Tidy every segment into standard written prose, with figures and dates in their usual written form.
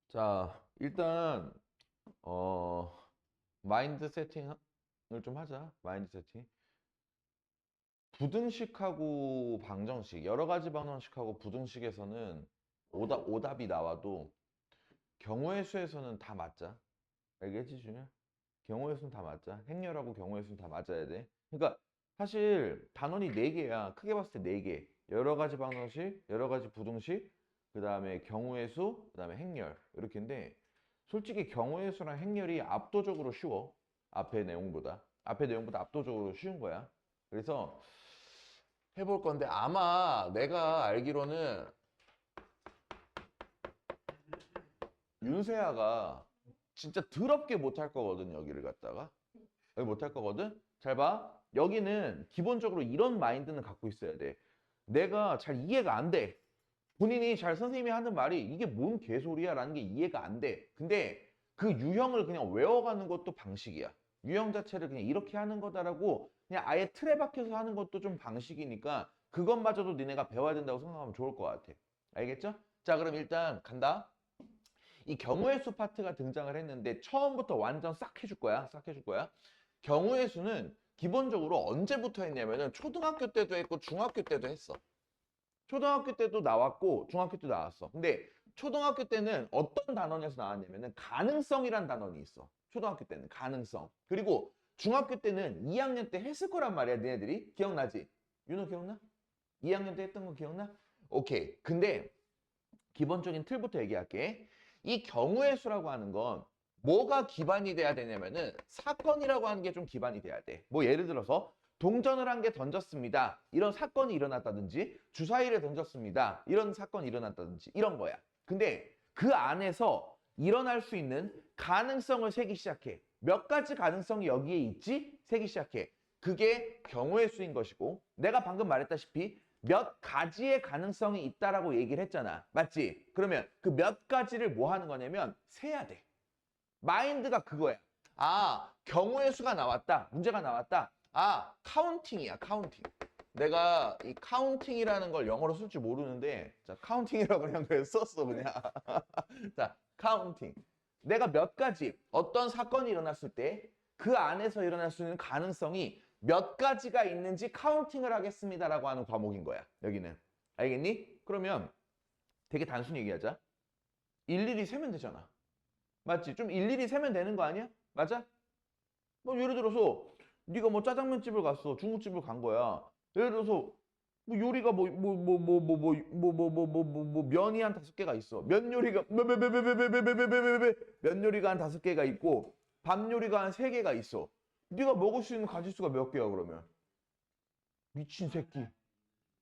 자, 일단 마인드 세팅을 좀 하자. 마인드 세팅. 부등식하고 방정식, 여러 가지 방정식하고 부등식에서는 오답이 나와도 경우의 수에서는 다 맞자. 알겠지, 준현? 경우의 수는 다 맞자. 행렬하고 경우의 수는 다 맞아야 돼. 그러니까 사실 단원이 4개야. 크게 봤을 때 4개. 여러 가지 방정식, 여러 가지 부등식, 그 다음에 경우의 수, 그 다음에 행렬. 이렇게인데 솔직히 경우의 수랑 행렬이 압도적으로 쉬워. 앞에 내용보다 압도적으로 쉬운 거야. 그래서 해볼 건데 아마 내가 알기로는 윤세아가 진짜 더럽게 못할 거거든, 여기를 갖다가. 여기 못할 거거든? 잘 봐. 여기는 기본적으로 이런 마인드는 갖고 있어야 돼. 내가 잘 이해가 안 돼. 본인이 잘 선생님이 하는 말이 이게 뭔 개소리야 라는 게 이해가 안 돼. 근데 그 유형을 그냥 외워가는 것도 방식이야. 유형 자체를 그냥 이렇게 하는 거다라고 그냥 아예 틀에 박혀서 하는 것도 좀 방식이니까 그것마저도 니네가 배워야 된다고 생각하면 좋을 것 같아. 알겠죠? 자, 그럼 일단 간다. 이 경우의 수 파트가 등장을 했는데 처음부터 완전 싹 해줄 거야. 싹 해줄 거야. 경우의 수는 기본적으로 언제부터 했냐면은 초등학교 때도 했고 중학교 때도 했어. 초등학교 때도 나왔고 중학교 때도 나왔어. 근데 초등학교 때는 어떤 단원에서 나왔냐면은 가능성이란 단원이 있어. 초등학교 때는 가능성. 그리고 중학교 때는 2학년 때 했을 거란 말이야, 너네들이. 기억나지? 윤호 기억나? 2학년 때 했던 거 기억나? 오케이. 근데 기본적인 틀부터 얘기할게. 이 경우의 수라고 하는 건 뭐가 기반이 돼야 되냐면은 사건이라고 하는 게 좀 기반이 돼야 돼. 뭐 예를 들어서 동전을 한 개 던졌습니다. 이런 사건이 일어났다든지 주사위를 던졌습니다. 이런 사건이 일어났다든지 이런 거야. 근데 그 안에서 일어날 수 있는 가능성을 세기 시작해. 몇 가지 가능성이 여기에 있지? 세기 시작해. 그게 경우의 수인 것이고 내가 방금 말했다시피 몇 가지의 가능성이 있다라고 얘기를 했잖아. 맞지? 그러면 그 몇 가지를 뭐 하는 거냐면 세야 돼. 마인드가 그거야. 아, 경우의 수가 나왔다. 문제가 나왔다. 아, 카운팅이야, 카운팅. 내가 이 카운팅이라는 걸 영어로 쓸 줄 모르는데 자, 카운팅이라고 그냥 썼어, 그냥. 자, 카운팅. 내가 몇 가지 어떤 사건이 일어났을 때 그 안에서 일어날 수 있는 가능성이 몇 가지가 있는지 카운팅을 하겠습니다라고 하는 과목인 거야. 여기는. 알겠니? 그러면 되게 단순히 얘기하자. 일일이 세면 되잖아. 맞지? 좀 일일이 세면 되는 거 아니야? 맞아? 뭐 예를 들어서 네가 뭐 짜장면집을 갔어. 중국집을 간 거야. 예를 들어서 뭐 요리가 면이 한 5개가 있어. 면 요리가 면 요리가 한 5개가 있고 밥 요리가 한 3개가 있어. 네가 먹을 수 있는 가짓수가 몇 개야 그러면? 미친 새끼.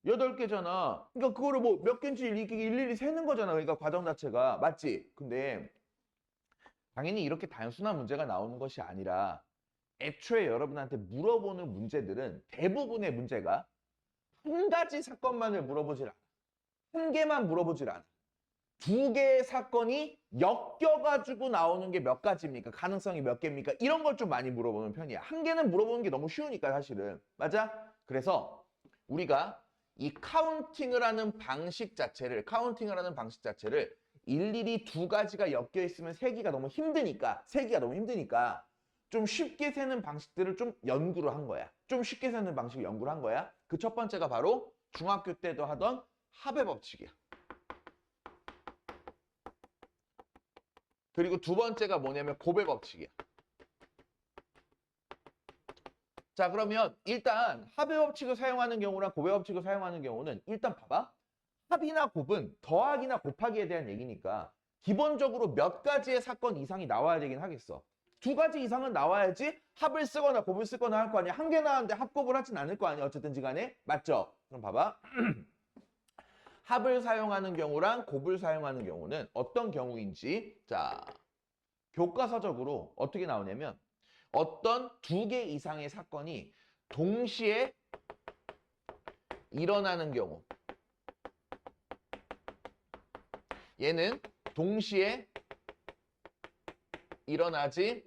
8개잖아. 그러니까 그거를 뭐 몇 개인지 일일이 세는 거잖아. 그러니까 과정 자체가. 맞지? 근데 당연히 이렇게 단순한 문제가 나오는 것이 아니라 애초에 여러분한테 물어보는 문제들은 대부분의 문제가 한 가지 사건만을 물어보질 않아. 한 개만 물어보질 않아. 2개의 사건이 엮여가지고 나오는 게 몇 가지입니까? 가능성이 몇 개입니까? 이런 걸 좀 많이 물어보는 편이야. 한 개는 물어보는 게 너무 쉬우니까 사실은. 맞아? 그래서 우리가 이 카운팅을 하는 방식 자체를 일일이 2가지가 엮여 있으면 세기가 너무 힘드니까 좀 쉽게 세는 방식들을 좀 연구를 한 거야. 좀 쉽게 세는 방식을 연구를 한 거야. 그 첫 번째가 바로 중학교 때도 하던 합의 법칙이야. 그리고 두 번째가 뭐냐면 곱의 법칙이야. 자, 그러면 일단 합의 법칙을 사용하는 경우랑 곱의 법칙을 사용하는 경우는 일단 봐봐. 합이나 곱은 더하기나 곱하기에 대한 얘기니까 기본적으로 몇 가지의 사건 이상이 나와야 되긴 하겠어. 2가지 이상은 나와야지 합을 쓰거나 곱을 쓰거나 할 거 아니야. 한 개 나왔는데 합곱을 하진 않을 거 아니야. 어쨌든지 간에. 맞죠? 그럼 봐봐. 합을 사용하는 경우랑 곱을 사용하는 경우는 어떤 경우인지 자, 교과서적으로 어떻게 나오냐면 어떤 2개 이상의 사건이 동시에 일어나는 경우 얘는 동시에 일어나지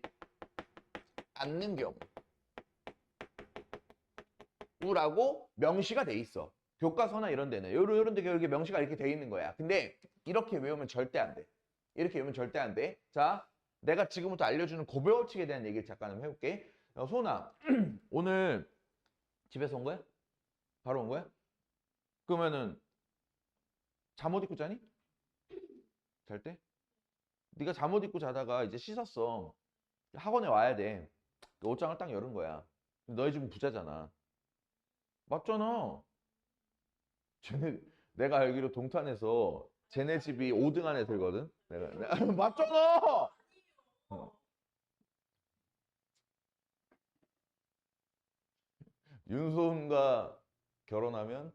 않는 경우라고 명시가 돼 있어. 교과서나 이런 데는 이런 데 이렇게 명시가 이렇게 돼 있는 거야. 근데 이렇게 외우면 절대 안 돼. 이렇게 외우면 절대 안 돼. 자, 내가 지금부터 알려주는 고배법칙에 대한 얘기를 잠깐 해볼게. 소은아, 오늘 집에서 온 거야? 바로 온 거야? 그러면은 잠옷 입고 자니? 잘 때? 네가 잠옷 입고 자다가 이제 씻었어. 학원에 와야 돼. 옷장을 딱 열은 거야. 너희 집은 부자잖아. 맞잖아. 쟤네, 내가 알기로 동탄에서 쟤네 집이 5등 안에 들거든. 맞잖아. 어. 윤소은과 결혼하면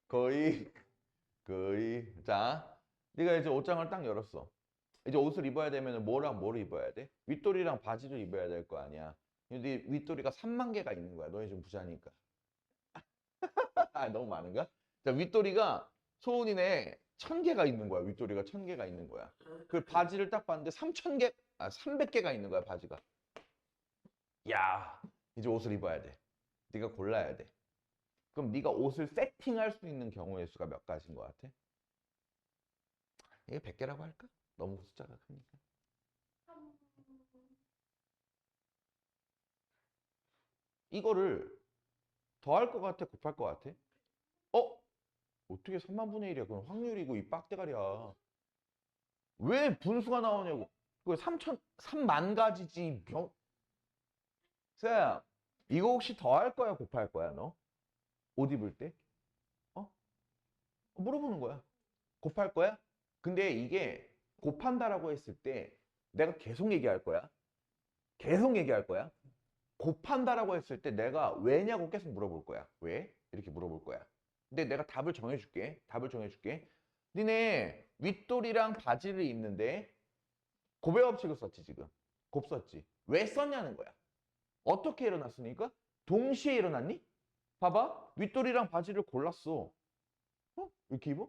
거의 자, 네가 이제 옷장을 딱 열었어. 이제 옷을 입어야 되면 뭐랑 뭐를 입어야 돼? 윗도리랑 바지를 입어야 될 거 아니야. 근데 윗도리가 3만 개가 있는 거야. 너희 좀 부자니까. 아, 너무 많은가? 자, 윗도리가 소은이네 1,000개가 있는 거야. 윗도리가 1,000개가 있는 거야. 그 바지를 딱 봤는데 3,000개, 300개가 있는 거야, 바지가. 야, 이제 옷을 입어야 돼. 네가 골라야 돼. 그럼 네가 옷을 세팅할 수 있는 경우의 수가 몇 가지인 것 같아? 이게 100개라고 할까? 너무 숫자가 크니까. 이거를 더할 것 같아? 곱할 것 같아? 어? 어떻게 3만 분의 1이야? 그건 확률이고 이 빡대가리야. 왜 분수가 나오냐고. 그거 3만 가지지. 쌤, 이거 혹시 더할 거야? 곱할 거야, 너? 옷 입을 때? 어? 물어보는 거야. 곱할 거야? 근데 이게 곱한다라고 했을 때 내가 계속 얘기할 거야. 계속 얘기할 거야. 곱한다라고 했을 때 내가 왜냐고 계속 물어볼 거야. 왜? 이렇게 물어볼 거야. 근데 내가 답을 정해줄게. 답을 정해줄게. 니네 윗돌이랑 바지를 입는데 곱의 법칙을 썼지 지금. 곱 썼지. 왜 썼냐는 거야. 어떻게 일어났으니까? 동시에 일어났니? 봐봐. 윗돌이랑 바지를 골랐어. 어? 이렇게 입어?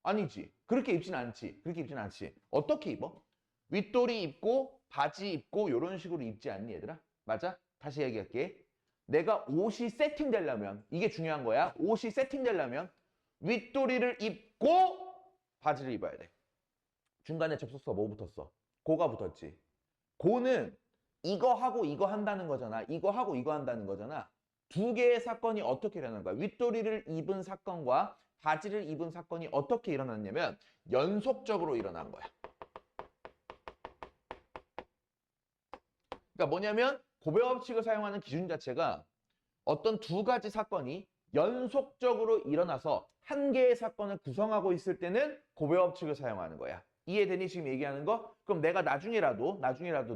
아니지. 그렇게 입진 않지. 그렇게 입진 않지. 어떻게 입어? 윗돌이 입고 바지 입고 이런 식으로 입지 않니 얘들아? 맞아? 다시 얘기할게. 내가 옷이 세팅되려면 이게 중요한 거야. 옷이 세팅되려면 윗도리를 입고 바지를 입어야 돼. 중간에 접속사 뭐 붙었어? 고가 붙었지. 고는 이거 하고 이거 한다는 거잖아. 이거 하고 이거 한다는 거잖아. 두 개의 사건이 어떻게 일어나는 거야? 윗도리를 입은 사건과 바지를 입은 사건이 어떻게 일어났냐면 연속적으로 일어난 거야. 그러니까 뭐냐면 고배 법칙을 사용하는 기준 자체가 어떤 두 가지 사건이 연속적으로 일어나서 한 개의 사건을 구성하고 있을 때는 고배 법칙을 사용하는 거야. 이해되니 지금 얘기하는 거? 그럼 내가 나중에라도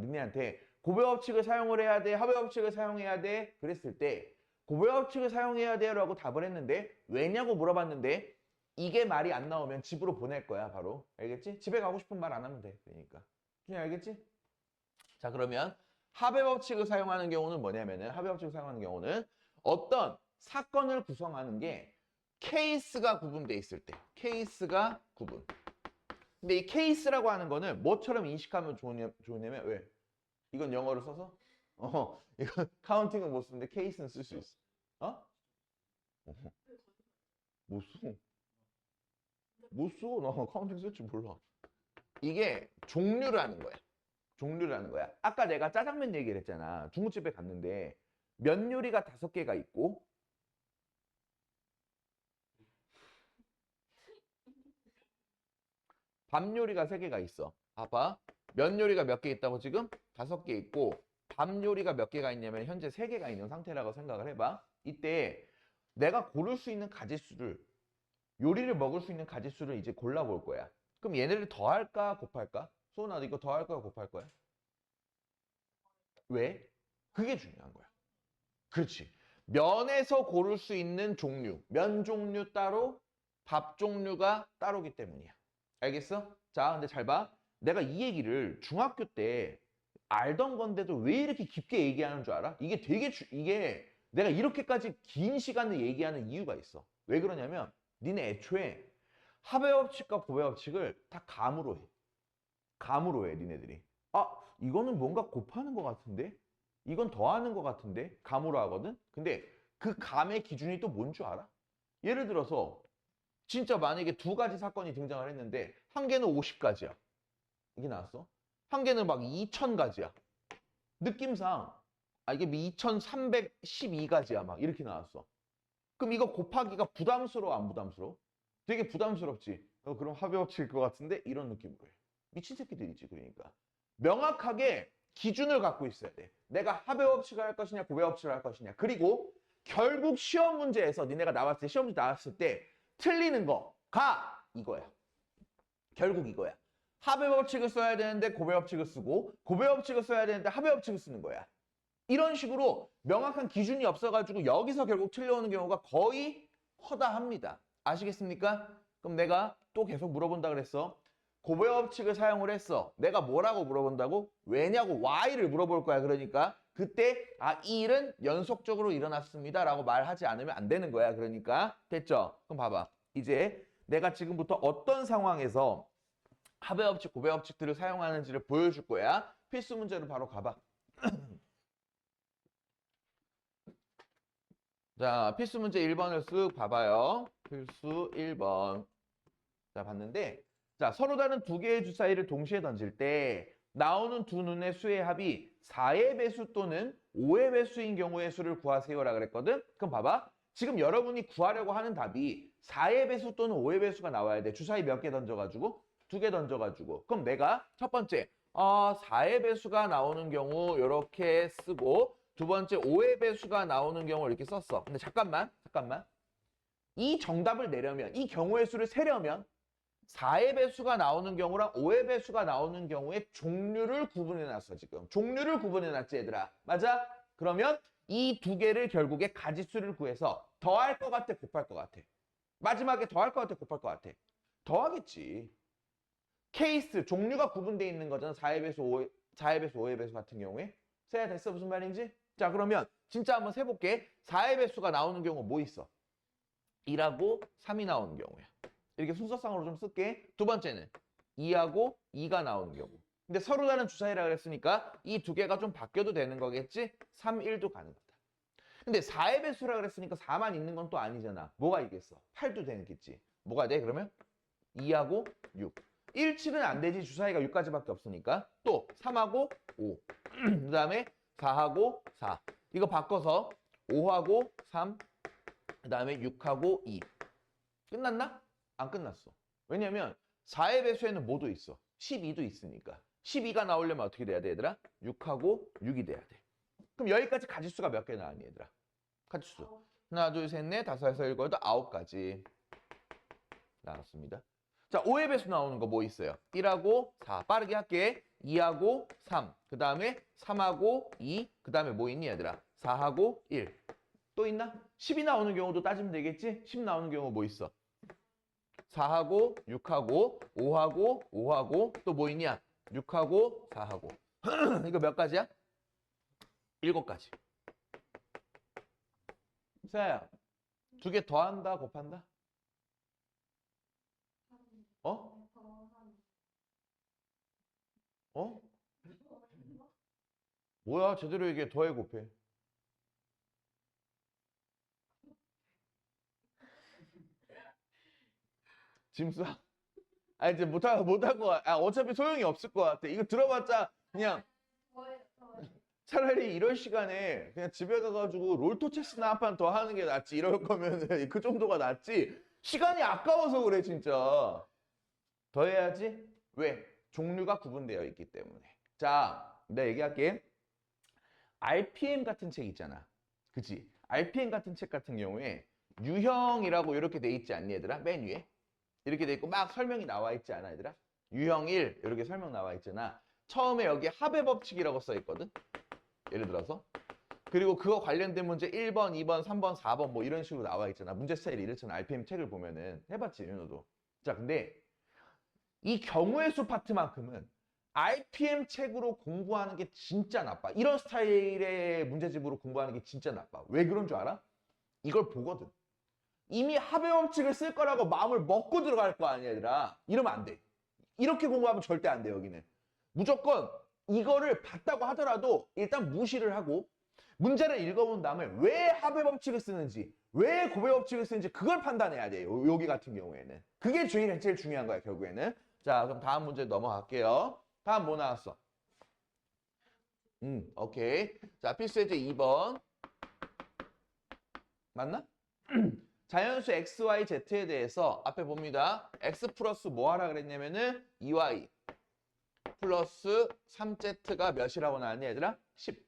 니네한테 고배 법칙을 사용을 해야 돼, 하배 법칙을 사용해야 돼 그랬을 때 고배 법칙을 사용해야 돼요 라고 답을 했는데 왜냐고 물어봤는데 이게 말이 안 나오면 집으로 보낼 거야 바로. 알겠지? 집에 가고 싶은 말 안 하면 돼. 그러니까. 알겠지? 자, 그러면 합의 법칙을 사용하는 경우는 뭐냐면은 합의 법칙을 사용하는 경우는 어떤 사건을 구성하는 게 케이스가 구분돼 있을 때 케이스가 구분. 근데 이 케이스라고 하는 거는 뭐처럼 인식하면 좋으냐면 왜? 이건 영어를 써서? 이건 카운팅은 못 쓰는데 케이스는 쓸 수 있어. 어? 못 써. 못 써. 나 카운팅 쓸 줄 몰라. 이게 종류라는 거야. 종류라는 거야. 아까 내가 짜장면 얘기를 했잖아. 중국집에 갔는데 면 요리가 5개가 있고 밥 요리가 3개가 있어. 봐봐. 면 요리가 몇 개 있다고 지금? 5개 있고 밥 요리가 몇 개가 있냐면 현재 3개가 있는 상태라고 생각을 해봐. 이때 내가 고를 수 있는 가짓수를 요리를 먹을 수 있는 가짓수를 이제 골라볼 거야. 그럼 얘네를 더할까 곱할까? 소은아 이거 더할 거야 곱할 거야? 왜? 그게 중요한 거야. 그렇지. 면에서 고를 수 있는 종류, 면 종류 따로, 밥 종류가 따로기 때문이야. 알겠어? 자, 근데 잘 봐. 내가 이 얘기를 중학교 때 알던 건데도 왜 이렇게 깊게 얘기하는 줄 알아? 이게 내가 이렇게까지 긴 시간을 얘기하는 이유가 있어. 왜 그러냐면 니네 애초에 합의 법칙과 고배 법칙을 다 감으로 해. 감으로 해, 니네들이. 아, 이거는 뭔가 곱하는 것 같은데? 이건 더하는 것 같은데? 감으로 하거든? 근데 그 감의 기준이 또 뭔 줄 알아? 예를 들어서 진짜 만약에 2가지 사건이 등장을 했는데 한 개는 50가지야. 이게 나왔어. 한 개는 막 2000가지야. 느낌상 이게 2312가지야. 막 이렇게 나왔어. 그럼 이거 곱하기가 부담스러워 안 부담스러워? 되게 부담스럽지. 그럼 합의 법칙일 것 같은데 이런 느낌으로 해. 미친 새끼들이지. 그러니까 명확하게 기준을 갖고 있어야 돼. 내가 합의 법칙을 할 것이냐 곱의 법칙을 할 것이냐. 그리고 결국 시험 문제에서 니네가 나왔을 때 시험 문제 나왔을 때 틀리는 거가 이거야. 결국 이거야. 합의 법칙을 써야 되는데 곱의 법칙을 쓰고 곱의 법칙을 써야 되는데 합의 법칙을 쓰는 거야. 이런 식으로 명확한 기준이 없어가지고 여기서 결국 틀려오는 경우가 거의 허다합니다. 아시겠습니까? 그럼 내가 또 계속 물어본다 그랬어. 곱의 법칙을 사용을 했어. 내가 뭐라고 물어본다고? 왜냐고 why를 물어볼 거야. 그러니까 그때 이 일은 연속적으로 일어났습니다 라고 말하지 않으면 안 되는 거야. 그러니까 됐죠? 그럼 봐봐. 이제 내가 지금부터 어떤 상황에서 합의 법칙, 곱의 법칙들을 사용하는지를 보여줄 거야. 필수 문제로 바로 가봐. 자, 필수 문제 1번을 쓱 봐봐요. 필수 1번. 자, 봤는데, 자, 서로 다른 두 개의 주사위를 동시에 던질 때 나오는 두 눈의 수의 합이 4의 배수 또는 5의 배수인 경우의 수를 구하세요라 그랬거든? 그럼 봐봐. 지금 여러분이 구하려고 하는 답이 4의 배수 또는 5의 배수가 나와야 돼. 주사위 몇 개 던져가지고? 2개 던져가지고. 그럼 내가 첫 번째, 4의 배수가 나오는 경우 이렇게 쓰고 두 번째 5의 배수가 나오는 경우 이렇게 썼어. 근데 잠깐만. 이 정답을 내려면, 이 경우의 수를 세려면 4의 배수가 나오는 경우랑 5의 배수가 나오는 경우의 종류를 구분해놨어, 지금. 종류를 구분해놨지, 얘들아. 맞아? 그러면 이 두 개를 결국에 가지수를 구해서 더할 것 같아, 곱할 것 같아? 마지막에 더할 것 같아, 곱할 것 같아? 더하겠지. 케이스, 종류가 구분되어 있는 거잖아. 4의 배수, 5의 배수 같은 경우에. 세야 됐어? 무슨 말인지? 자, 그러면 진짜 한번 세볼게. 4의 배수가 나오는 경우 뭐 있어? 1하고 3이 나오는 경우야. 이렇게 순서상으로 좀 쓸게. 두 번째는 2하고 2가 나오는 경우. 근데 서로 다른 주사위라 그랬으니까 이 두 개가 좀 바뀌어도 되는 거겠지? 3, 1도 가능하다. 근데 4의 배수라 그랬으니까 4만 있는 건 또 아니잖아. 뭐가 있겠어? 8도 되겠지. 뭐가 돼? 그러면 2하고 6. 1, 7은 안 되지. 주사위가 6가지밖에 없으니까. 또 3하고 5. 그 다음에 4하고 4. 이거 바꿔서 5하고 3. 그 다음에 6하고 2. 끝났나? 안 끝났어. 왜냐면 4의 배수에는 뭐도 있어? 12도 있으니까. 12가 나오려면 어떻게 돼야 돼, 얘들아? 6하고 6이 돼야 돼. 그럼 여기까지 가지수가 몇 개 나왔니, 얘들아? 가지수. 하나, 둘, 셋, 넷, 다섯, 여섯, 일곱, 여덟, 9가지 나왔습니다. 자, 5의 배수 나오는 거 뭐 있어요? 1하고 4. 빠르게 할게. 2하고 3. 그 다음에 3하고 2. 그 다음에 뭐 있니, 얘들아? 4하고 1. 또 있나? 10이 나오는 경우도 따지면 되겠지? 10 나오는 경우 뭐 있어? 4하고 6하고 5하고 5하고 또 뭐 있냐? 6하고 4하고. 이거 몇 가지야? 7가지. 세아야, 두 개 더한다, 곱한다? 어? 어? 뭐야, 제대로 얘기해. 더해, 곱해. 짐수야? 이제 못할 것 같아. 어차피 소용이 없을 것 같아. 이거 들어봤자 그냥 차라리 이럴 시간에 그냥 집에 가가지고 롤토체스나 한 판 더 하는 게 낫지. 이럴 거면은 그 정도가 낫지. 시간이 아까워서 그래, 진짜. 더 해야지. 왜? 종류가 구분되어 있기 때문에. 자, 내가 얘기할게. RPM 같은 책 있잖아. 그치? RPM 같은 책 같은 경우에 유형이라고 이렇게 돼 있지 않니, 얘들아? 맨 위에. 이렇게 돼 있고 막 설명이 나와 있지 않아, 얘들아? 유형 1 이렇게 설명 나와 있잖아. 처음에 여기 합의 법칙이라고 써 있거든. 예를 들어서. 그리고 그거 관련된 문제 1번, 2번, 3번, 4번 뭐 이런 식으로 나와 있잖아. 문제 스타일이 이렇잖아. RPM 책을 보면은. 해봤지, 윤호도. 자, 근데 이 경우의 수 파트만큼은 RPM 책으로 공부하는 게 진짜 나빠. 이런 스타일의 문제집으로 공부하는 게 진짜 나빠. 왜 그런 줄 알아? 이걸 보거든. 이미 합의 법칙을 쓸 거라고 마음을 먹고 들어갈 거 아니야, 얘들아. 이러면 안 돼. 이렇게 공부하면 절대 안 돼, 여기는. 무조건 이거를 봤다고 하더라도 일단 무시를 하고 문제를 읽어본 다음에 왜 합의 법칙을 쓰는지, 왜 곱의 법칙을 쓰는지 그걸 판단해야 돼요. 여기 같은 경우에는. 그게 제일 중요한 거야, 결국에는. 자, 그럼 다음 문제 넘어갈게요. 다음 뭐 나왔어? 오케이. 자, 필수예제 2번. 맞나? 자연수 x, y, z에 대해서 앞에 봅니다. x 플러스 뭐 하라 그랬냐면은 2y 플러스 3z가 몇이라고 나왔냐 얘들아? 10.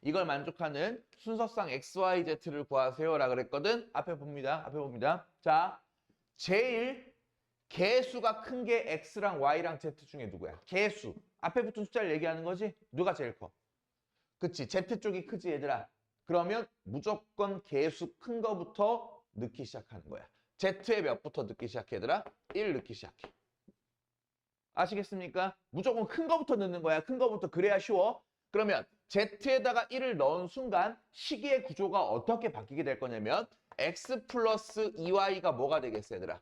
이걸 만족하는 순서상 x, y, z를 구하세요라 그랬거든. 앞에 봅니다. 앞에 봅니다. 자, 제일 개수가 큰 게 x랑 y랑 z 중에 누구야? 개수. 앞에 붙은 숫자를 얘기하는 거지? 누가 제일 커? 그치, z 쪽이 크지 얘들아. 그러면 무조건 개수 큰 거부터 넣기 시작하는 거야. z의 몇부터 넣기 시작해 얘들아? 1 넣기 시작해. 아시겠습니까? 무조건 큰 거부터 넣는 거야. 큰 거부터. 그래야 쉬워. 그러면 z에다가 1을 넣은 순간 식의 구조가 어떻게 바뀌게 될 거냐면 x 플러스 2y가 뭐가 되겠어 얘들아?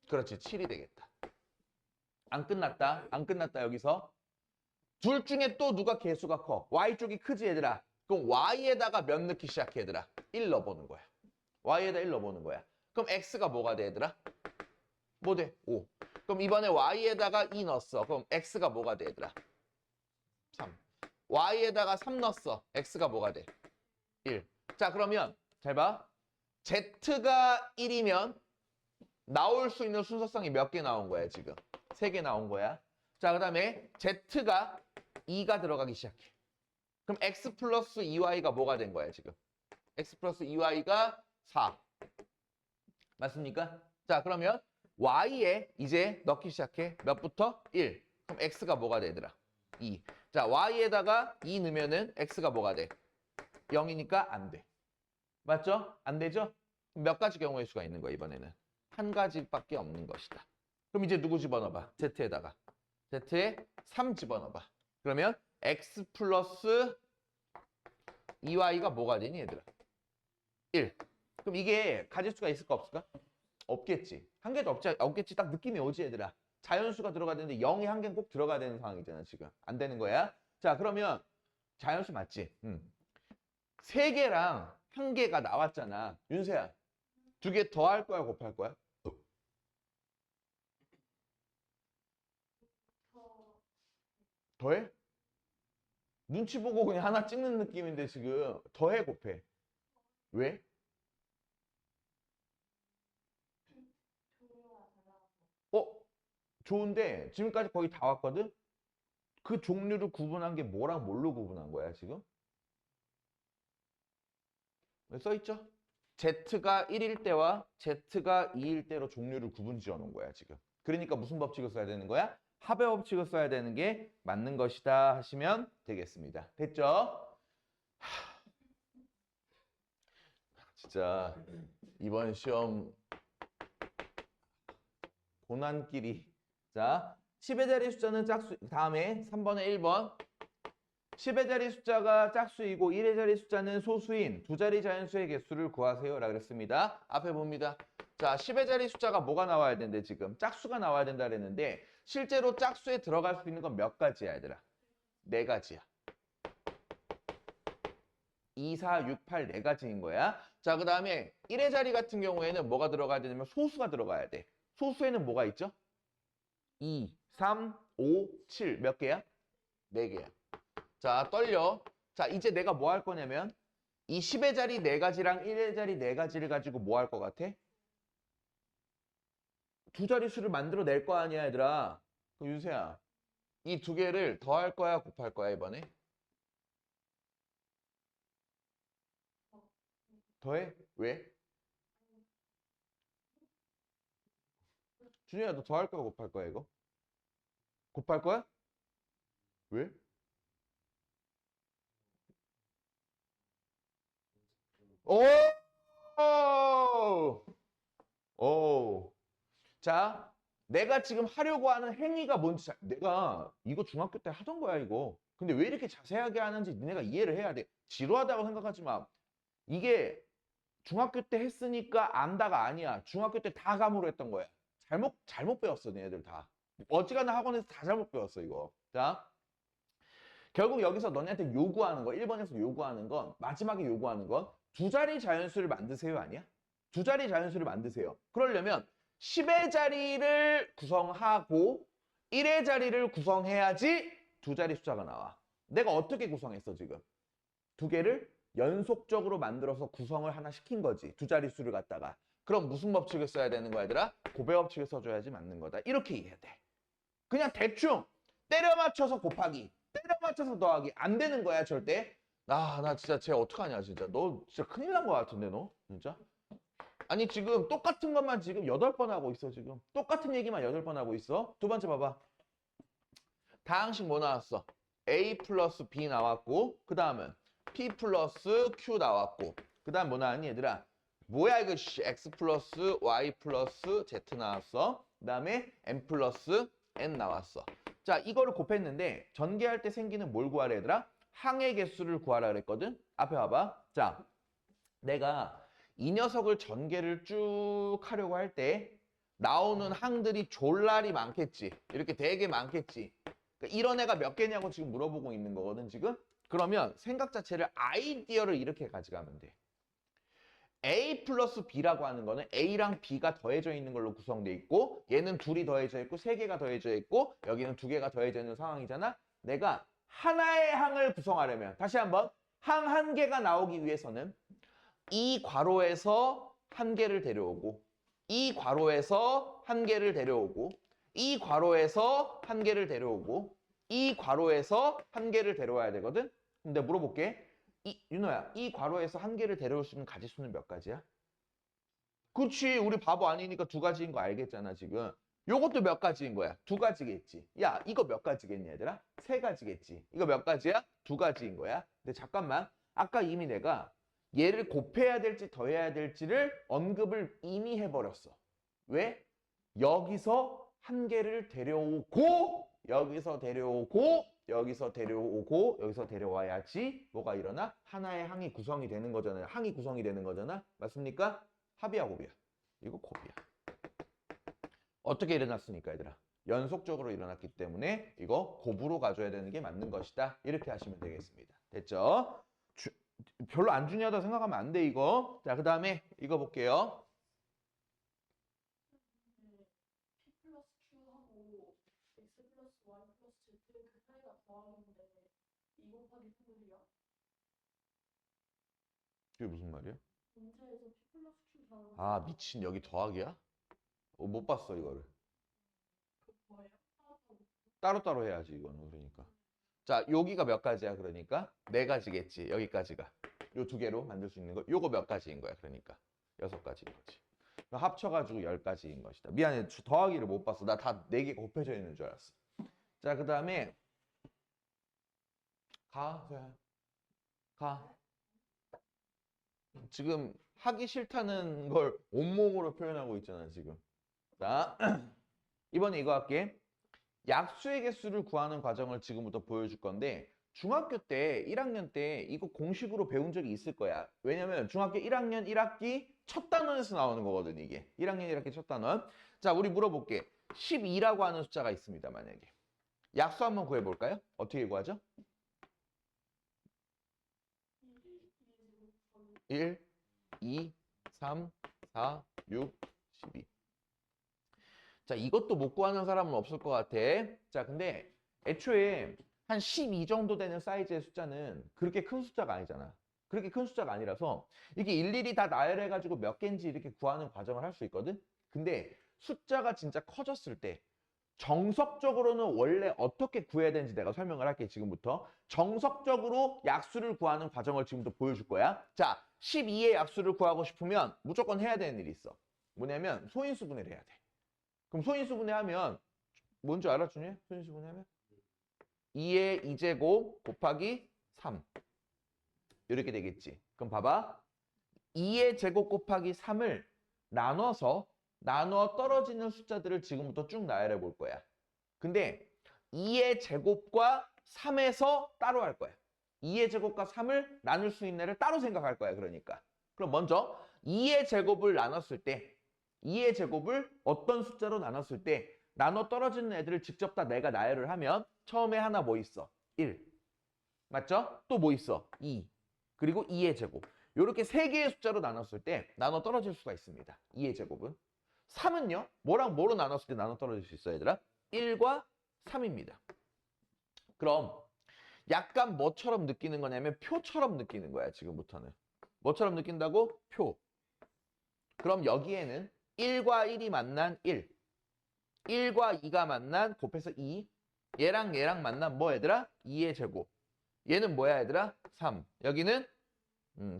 그렇지, 7이 되겠다. 안 끝났다. 안 끝났다 여기서. 둘 중에 또 누가 개수가 커? y 쪽이 크지 얘들아. 그럼 y에다가 몇 넣기 시작해 얘들아? 1 넣어보는 거야. y에다 1 넣어보는 거야. 그럼 x가 뭐가 돼 얘들아? 뭐 돼? 5. 그럼 이번에 y에다가 2 넣었어. 그럼 x가 뭐가 돼 얘들아? 3. y에다가 3 넣었어. x가 뭐가 돼? 1. 자, 그러면 잘 봐. z가 1이면 나올 수 있는 순서상이 몇 개 나온 거야 지금? 3개 나온 거야. 자, 그 다음에 z가 2가 들어가기 시작해. 그럼 x 플러스 2y가 뭐가 된 거야 지금? x 플러스 2y가 4. 맞습니까? 자, 그러면 y에 이제 넣기 시작해. 몇부터? 1. 그럼 x가 뭐가 되더라? 2. 자, y에다가 2 넣으면은 x가 뭐가 돼? 0이니까 안 돼. 맞죠? 안 되죠? 몇 가지 경우의 수가 있는 거야 이번에는. 한 가지밖에 없는 것이다. 그럼 이제 누구 집어넣어봐? z에다가. z에 3 집어넣어봐. 그러면 x 플러스 2y가 뭐가 되니 얘들아? 1. 그럼 이게 가지수가 있을까 없을까? 없겠지. 한 개도 없겠지. 딱 느낌이 오지 얘들아. 자연수가 들어가야 되는데 0이 한 개는 꼭 들어가야 되는 상황이잖아 지금. 안 되는 거야. 자, 그러면 자연수 맞지? 3개랑 1개가 나왔잖아. 윤세야, 2개 더 할 거야 곱할 거야? 더해? 눈치 보고 그냥 하나 찍는 느낌인데 지금 더해 곱해? 왜? 어? 좋은데 지금까지 거의 다 왔거든? 그 종류를 구분한 게 뭐랑 뭘로 구분한 거야 지금? 써있죠? Z가 1일 때와 Z가 2일 때로 종류를 구분 지어 놓은 거야 지금. 그러니까 무슨 법칙을 써야 되는 거야? 합의 법칙을 써야 되는 게 맞는 것이다 하시면 되겠습니다. 됐죠? 진짜 이번 시험 고난끼리. 자, 10의 자리 숫자는 짝수. 다음에 3번에 1번. 10의 자리 숫자가 짝수이고 1의 자리 숫자는 소수인 두 자리 자연수의 개수를 구하세요 라고 그랬습니다. 앞에 봅니다. 자, 10의 자리 숫자가 뭐가 나와야 되는데 지금 짝수가 나와야 된다 그랬는데 실제로 짝수에 들어갈 수 있는 건 몇 가지야 얘들아? 4가지야. 2, 4, 6, 8 4가지인 거야. 자, 그 다음에 1의 자리 같은 경우에는 뭐가 들어가야 되냐면 소수가 들어가야 돼. 소수에는 뭐가 있죠? 2, 3, 5, 7 몇 개야? 4개야. 자, 떨려. 자, 이제 내가 뭐 할 거냐면 이 10의 자리 4가지랑 1의 자리 4가지를 가지고 뭐 할 것 같아? 두 자릿수를 만들어 낼 거 아니야 얘들아. 그럼 윤세야, 이 두 개를 더할 거야 곱할 거야 이번에? 더해? 왜? 준이야, 너 더할 거야 곱할 거야 이거? 곱할 거야? 왜? 오! 오! 자, 내가 지금 하려고 하는 행위가 뭔지 내가 이거 중학교 때 하던 거야 이거. 근데 왜 이렇게 자세하게 하는지 니네가 이해를 해야 돼. 지루하다고 생각하지 마. 이게 중학교 때 했으니까 안다가 아니야. 중학교 때 다 감으로 했던 거야. 잘못 배웠어 니네들 다. 어지간한 학원에서 다 잘못 배웠어 이거. 자, 결국 여기서 너네한테 요구하는 거, 1번에서 요구하는 건, 마지막에 요구하는 건 두 자리 자연수를 만드세요 아니야? 두 자리 자연수를 만드세요. 그러려면 10의 자리를 구성하고 1의 자리를 구성해야지 두 자리 숫자가 나와. 내가 어떻게 구성했어 지금? 두 개를 연속적으로 만들어서 구성을 하나 시킨 거지. 두 자리 수를 갖다가. 그럼 무슨 법칙을 써야 되는 거야 얘들아? 곱의 법칙을 써줘야지 맞는 거다. 이렇게 이해해야 돼. 그냥 대충 때려 맞춰서 곱하기, 때려 맞춰서 더하기 안 되는 거야 절대. 나 진짜 쟤 어떡하냐 진짜. 너 진짜 큰일 난 거 같은데 너 진짜. 아니 지금 똑같은 것만 지금 8번 하고 있어 지금. 똑같은 얘기만 8번 하고 있어. 두 번째 봐봐. 다항식 뭐 나왔어? A 플러스 B 나왔고 그 다음은 P 플러스 Q 나왔고 그 다음 뭐 나왔니 얘들아? 뭐야 이거 X 플러스 Y 플러스 Z 나왔어. 그 다음에 M 플러스 N 나왔어. 자 이거를 곱했는데 전개할 때 생기는 뭘 구하래 얘들아? 항의 개수를 구하라 그랬거든. 앞에 봐봐. 자 내가 이 녀석을 전개를 쭉 하려고 할 때 나오는 항들이 졸라리 많겠지. 이렇게 되게 많겠지. 그러니까 이런 애가 몇 개냐고 지금 물어보고 있는 거거든 지금. 그러면 생각 자체를 아이디어를 이렇게 가져가면 돼. A 플러스 B라고 하는 거는 A랑 B가 더해져 있는 걸로 구성돼 있고 얘는 둘이 더해져 있고 세 개가 더해져 있고 여기는 두 개가 더해져 있는 상황이잖아. 내가 하나의 항을 구성하려면 다시 한번 항 한 개가 나오기 위해서는 이 괄호에서 한 개를 데려오고 이 괄호에서 한 개를 데려오고 이 괄호에서 한 개를 데려오고 이 괄호에서 한 개를 데려와야 되거든. 그럼 내가 물어볼게. 윤호야, 이 괄호에서 한 개를 데려올 수 있는 가지수는 몇 가지야? 그치, 우리 바보 아니니까 두 가지인 거 알겠잖아 지금. 요것도 몇 가지인 거야? 두 가지겠지. 야, 이거 몇 가지겠니 얘들아? 세 가지겠지. 이거 몇 가지야? 두 가지인 거야. 근데 잠깐만, 아까 이미 내가 얘를 곱해야 될지 더해야 될지를 언급을 이미 해버렸어. 왜? 여기서 한 개를 데려오고 여기서 데려오고 여기서 데려오고 여기서 데려와야지 뭐가 일어나? 하나의 항이 구성이 되는 거잖아요. 항이 구성이 되는 거잖아. 맞습니까? 합이야 곱이야? 이거 곱이야. 어떻게 일어났습니까 얘들아? 연속적으로 일어났기 때문에 이거 곱으로 가져야 되는 게 맞는 것이다. 이렇게 하시면 되겠습니다. 됐죠? 별로 안 중요하다 생각하면 안 돼 이거. 자, 그 다음에 이거 볼게요. P 플러스 Q하고 X 플러스 Y 플러스 Z 그 사이가 더하는데 2 곱하기 3이야? 그게 무슨 말이야? 문제에서 P 플러스 Q 더하는 아 미친 여기 더하기야? 못 봤어 이거를. 그 뭐예요? 따로따로 해야지 이거는 그러니까. 자 여기가 몇 가지야 그러니까? 네 가지겠지 여기까지가. 요 두 개로 만들 수 있는 거 요거 몇 가지인 거야 그러니까 6가지인 거지. 합쳐가지고 10가지인 것이다. 미안해 더하기를 못 봤어. 나 다 4개 곱해져 있는 줄 알았어. 자 그 다음에 가. 지금 하기 싫다는 걸 온몸으로 표현하고 있잖아 지금. 자 이번에 이거 할게. 약수의 개수를 구하는 과정을 지금부터 보여줄 건데 중학교 때 1학년 때 이거 공식으로 배운 적이 있을 거야. 왜냐면 중학교 1학년 1학기 첫 단원에서 나오는 거거든 이게. 1학년 1학기 첫 단원. 자 우리 물어볼게. 12라고 하는 숫자가 있습니다 만약에. 약수 한번 구해볼까요? 어떻게 구하죠? 1, 2, 3, 4, 6, 12. 자, 이것도 못 구하는 사람은 없을 것 같아. 자, 근데 애초에 한 12 정도 되는 사이즈의 숫자는 그렇게 큰 숫자가 아니잖아. 그렇게 큰 숫자가 아니라서 이게 일일이 다 나열해가지고 몇 개인지 이렇게 구하는 과정을 할 수 있거든? 근데 숫자가 진짜 커졌을 때 정석적으로는 원래 어떻게 구해야 되는지 내가 설명을 할게 지금부터. 정석적으로 약수를 구하는 과정을 지금부터 보여줄 거야. 자, 12의 약수를 구하고 싶으면 무조건 해야 되는 일이 있어. 뭐냐면 소인수분해를 해야 돼. 그럼 소인수분해하면 뭔지 알아 준이? 소인수분해하면 2의 2제곱 곱하기 3 이렇게 되겠지. 그럼 봐봐. 2의 제곱 곱하기 3을 나눠 떨어지는 숫자들을 지금부터 쭉 나열해 볼 거야. 근데 2의 제곱과 3에서 따로 할 거야. 2의 제곱과 3을 나눌 수 있는 애를 따로 생각할 거야. 그러니까. 그럼 먼저 2의 제곱을 나눴을 때 2의 제곱을 어떤 숫자로 나눴을 때 나눠 떨어지는 애들을 직접 다 내가 나열을 하면 처음에 하나 뭐 있어? 1. 맞죠? 또 뭐 있어? 2. 그리고 2의 제곱. 이렇게 세 개의 숫자로 나눴을 때 나눠 떨어질 수가 있습니다. 2의 제곱은. 3은요? 뭐랑 뭐로 나눴을 때 나눠 떨어질 수 있어 얘들아? 1과 3입니다. 그럼 약간 뭐처럼 느끼는 거냐면 표처럼 느끼는 거야, 지금부터는. 뭐처럼 느낀다고? 표. 그럼 여기에는 1과 1이 만난 1, 1과 2가 만난 곱해서 2, 얘랑 얘랑 만난 뭐 얘들아? 2의 제곱. 얘는 뭐야 얘들아? 3. 여기는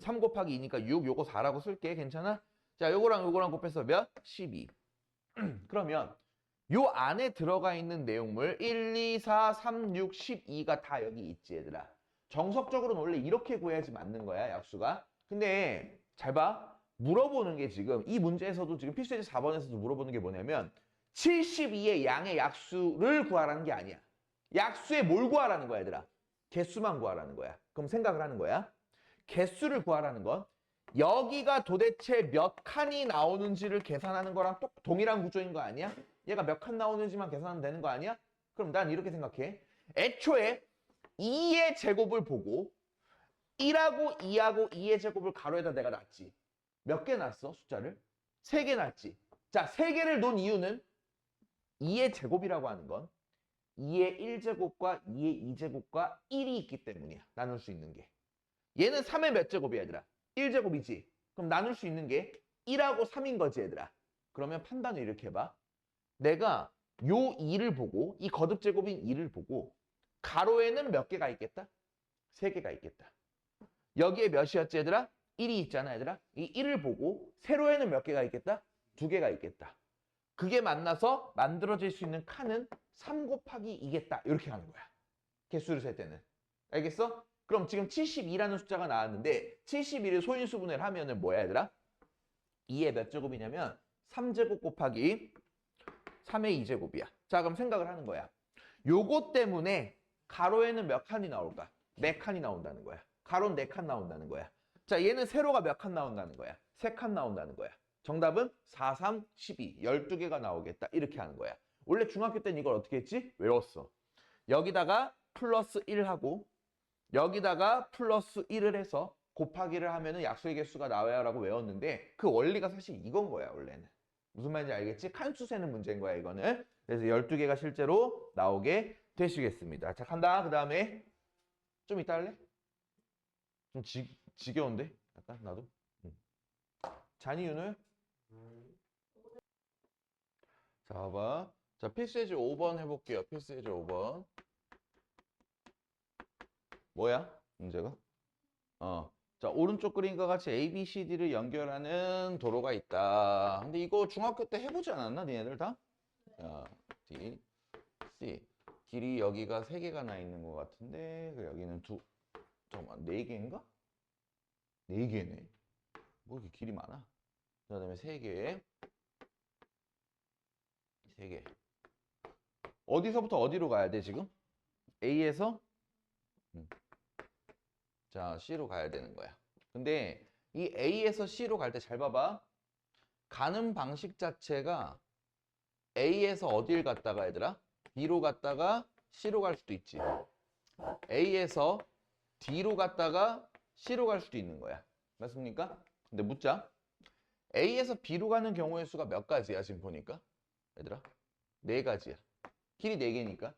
3 곱하기 2니까 6, 요거 4라고 쓸게. 괜찮아? 자, 요거랑 요거랑 곱해서 몇? 12. 그러면 요 안에 들어가 있는 내용물 1, 2, 4, 3, 6, 12가 다 여기 있지 얘들아. 정석적으로는 원래 이렇게 구해야지 맞는 거야 약수가. 근데 잘 봐. 물어보는 게 지금 이 문제에서도 지금 필수예제 4번에서도 물어보는 게 뭐냐면 72의 양의 약수를 구하라는 게 아니야. 약수의 뭘 구하라는 거야 얘들아? 개수만 구하라는 거야. 그럼 생각을 하는 거야. 개수를 구하라는 건 여기가 도대체 몇 칸이 나오는지를 계산하는 거랑 동일한 구조인 거 아니야? 얘가 몇 칸 나오는지만 계산하면 되는 거 아니야? 그럼 난 이렇게 생각해. 애초에 2의 제곱을 보고 1하고 2하고 2의 제곱을 가로에다 내가 놨지. 몇 개 놨어 숫자를? 3개 놨지. 자, 3개를 놓은 이유는 2의 제곱이라고 하는 건 2의 1제곱과 2의 2제곱과 1이 있기 때문이야. 나눌 수 있는 게. 얘는 3의 몇 제곱이야 얘들아? 1제곱이지. 그럼 나눌 수 있는 게 1하고 3인 거지 얘들아. 그러면 판단을 이렇게 해봐. 내가 요 2를 보고 이 거듭 제곱인 2를 보고 가로에는 몇 개가 있겠다? 3개가 있겠다. 여기에 몇이었지 얘들아? 1이 있잖아 얘들아. 이 1을 보고 세로에는 몇 개가 있겠다? 2개가 있겠다. 그게 만나서 만들어질 수 있는 칸은 3 곱하기 2겠다. 이렇게 하는 거야. 개수를 셀 때는. 알겠어? 그럼 지금 72라는 숫자가 나왔는데 71을 소인수분해를 하면은 뭐야 얘들아? 2의 몇 제곱이냐면 3제곱 곱하기 3의 2제곱이야. 자, 그럼 생각을 하는 거야. 요거 때문에 가로에는 몇 칸이 나올까? 4칸이 나온다는 거야. 가로는 4칸 나온다는 거야. 자, 얘는 세로가 몇 칸 나온다는 거야? 3칸 나온다는 거야. 정답은 4, 3, 12. 12개가 나오겠다. 이렇게 하는 거야. 원래 중학교 때는 이걸 어떻게 했지? 외웠어. 여기다가 플러스 1하고 여기다가 플러스 1을 해서 곱하기를 하면은 약수의 개수가 나와야 라고 외웠는데 그 원리가 사실 이건 거야, 원래는. 무슨 말인지 알겠지? 칸수 세는 문제인 거야, 이거는. 그래서 12개가 실제로 나오게 되시겠습니다. 자, 간다. 그 다음에 좀 이따 할래? 좀 지겨운데? 약간 나도. 잔이 윤호야? 자, 봐봐. 자, 필수예제 5번 해볼게요. 필수예제 5번. 뭐야? 문제가? 자, 오른쪽 그림과 같이 A, B, C, D를 연결하는 도로가 있다. 근데 이거 중학교 때 해보지 않았나? 니네들 다? 자, D, C. 길이 여기가 3개가 나 있는 것 같은데, 여기는 잠깐만, 4개인가? 4개네. 뭐 이렇게 길이 많아? 그 다음에 3개. 3개. 어디서부터 어디로 가야 돼, 지금? A에서? 자, C로 가야 되는 거야. 근데 이 A에서 C로 갈 때 잘 봐봐. 가는 방식 자체가 A에서 어딜 갔다가 얘들아? B로 갔다가 C로 갈 수도 있지. A에서 D로 갔다가 C로 갈 수도 있는 거야. 맞습니까? 근데 묻자. A에서 B로 가는 경우의 수가 몇 가지야, 지금 보니까? 얘들아? 4가지야. 길이 4개니까.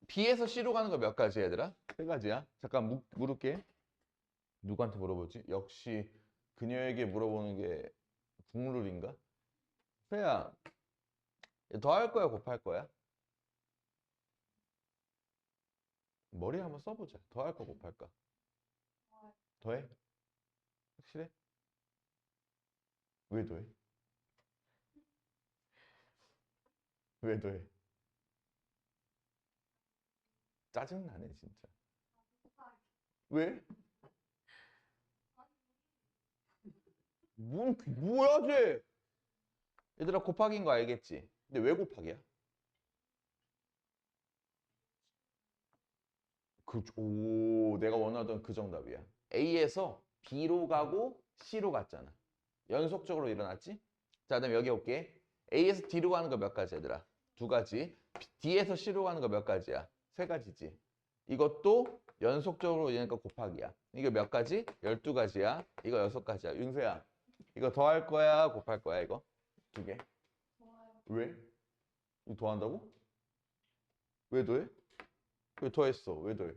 B에서 C로 가는 거 몇 가지야, 얘들아? 3가지야. 잠깐 물을게. 누구한테 물어보지? 역시 그녀에게 물어보는 게 국룰인가? 페야, 더할 거야, 곱할 거야? 머리 한번 써보자. 더할 거, 곱할까? 더해? 확실해? 왜 더해? 왜 더해? 짜증나네, 진짜. 왜? 뭐야, 쟤? 얘들아, 곱하기인 거 알겠지? 근데 왜 곱하기야? 내가 원하던 그 정답이야. A에서 B로 가고 C로 갔잖아. 연속적으로 일어났지? 자, 그다음에 여기 올게. A에서 D로 가는 거 몇 가지, 얘들아? 2가지. D에서 C로 가는 거 몇 가지야? 3가지지. 이것도 연속적으로 이러니까 곱하기야. 이거 몇 가지? 12가지야. 이거 6가지야. 윤서야, 이거 더할 거야, 곱할 거야, 이거? 2개. 왜? 이거 더한다고? 왜 더해? 왜 더했어? 왜 더해?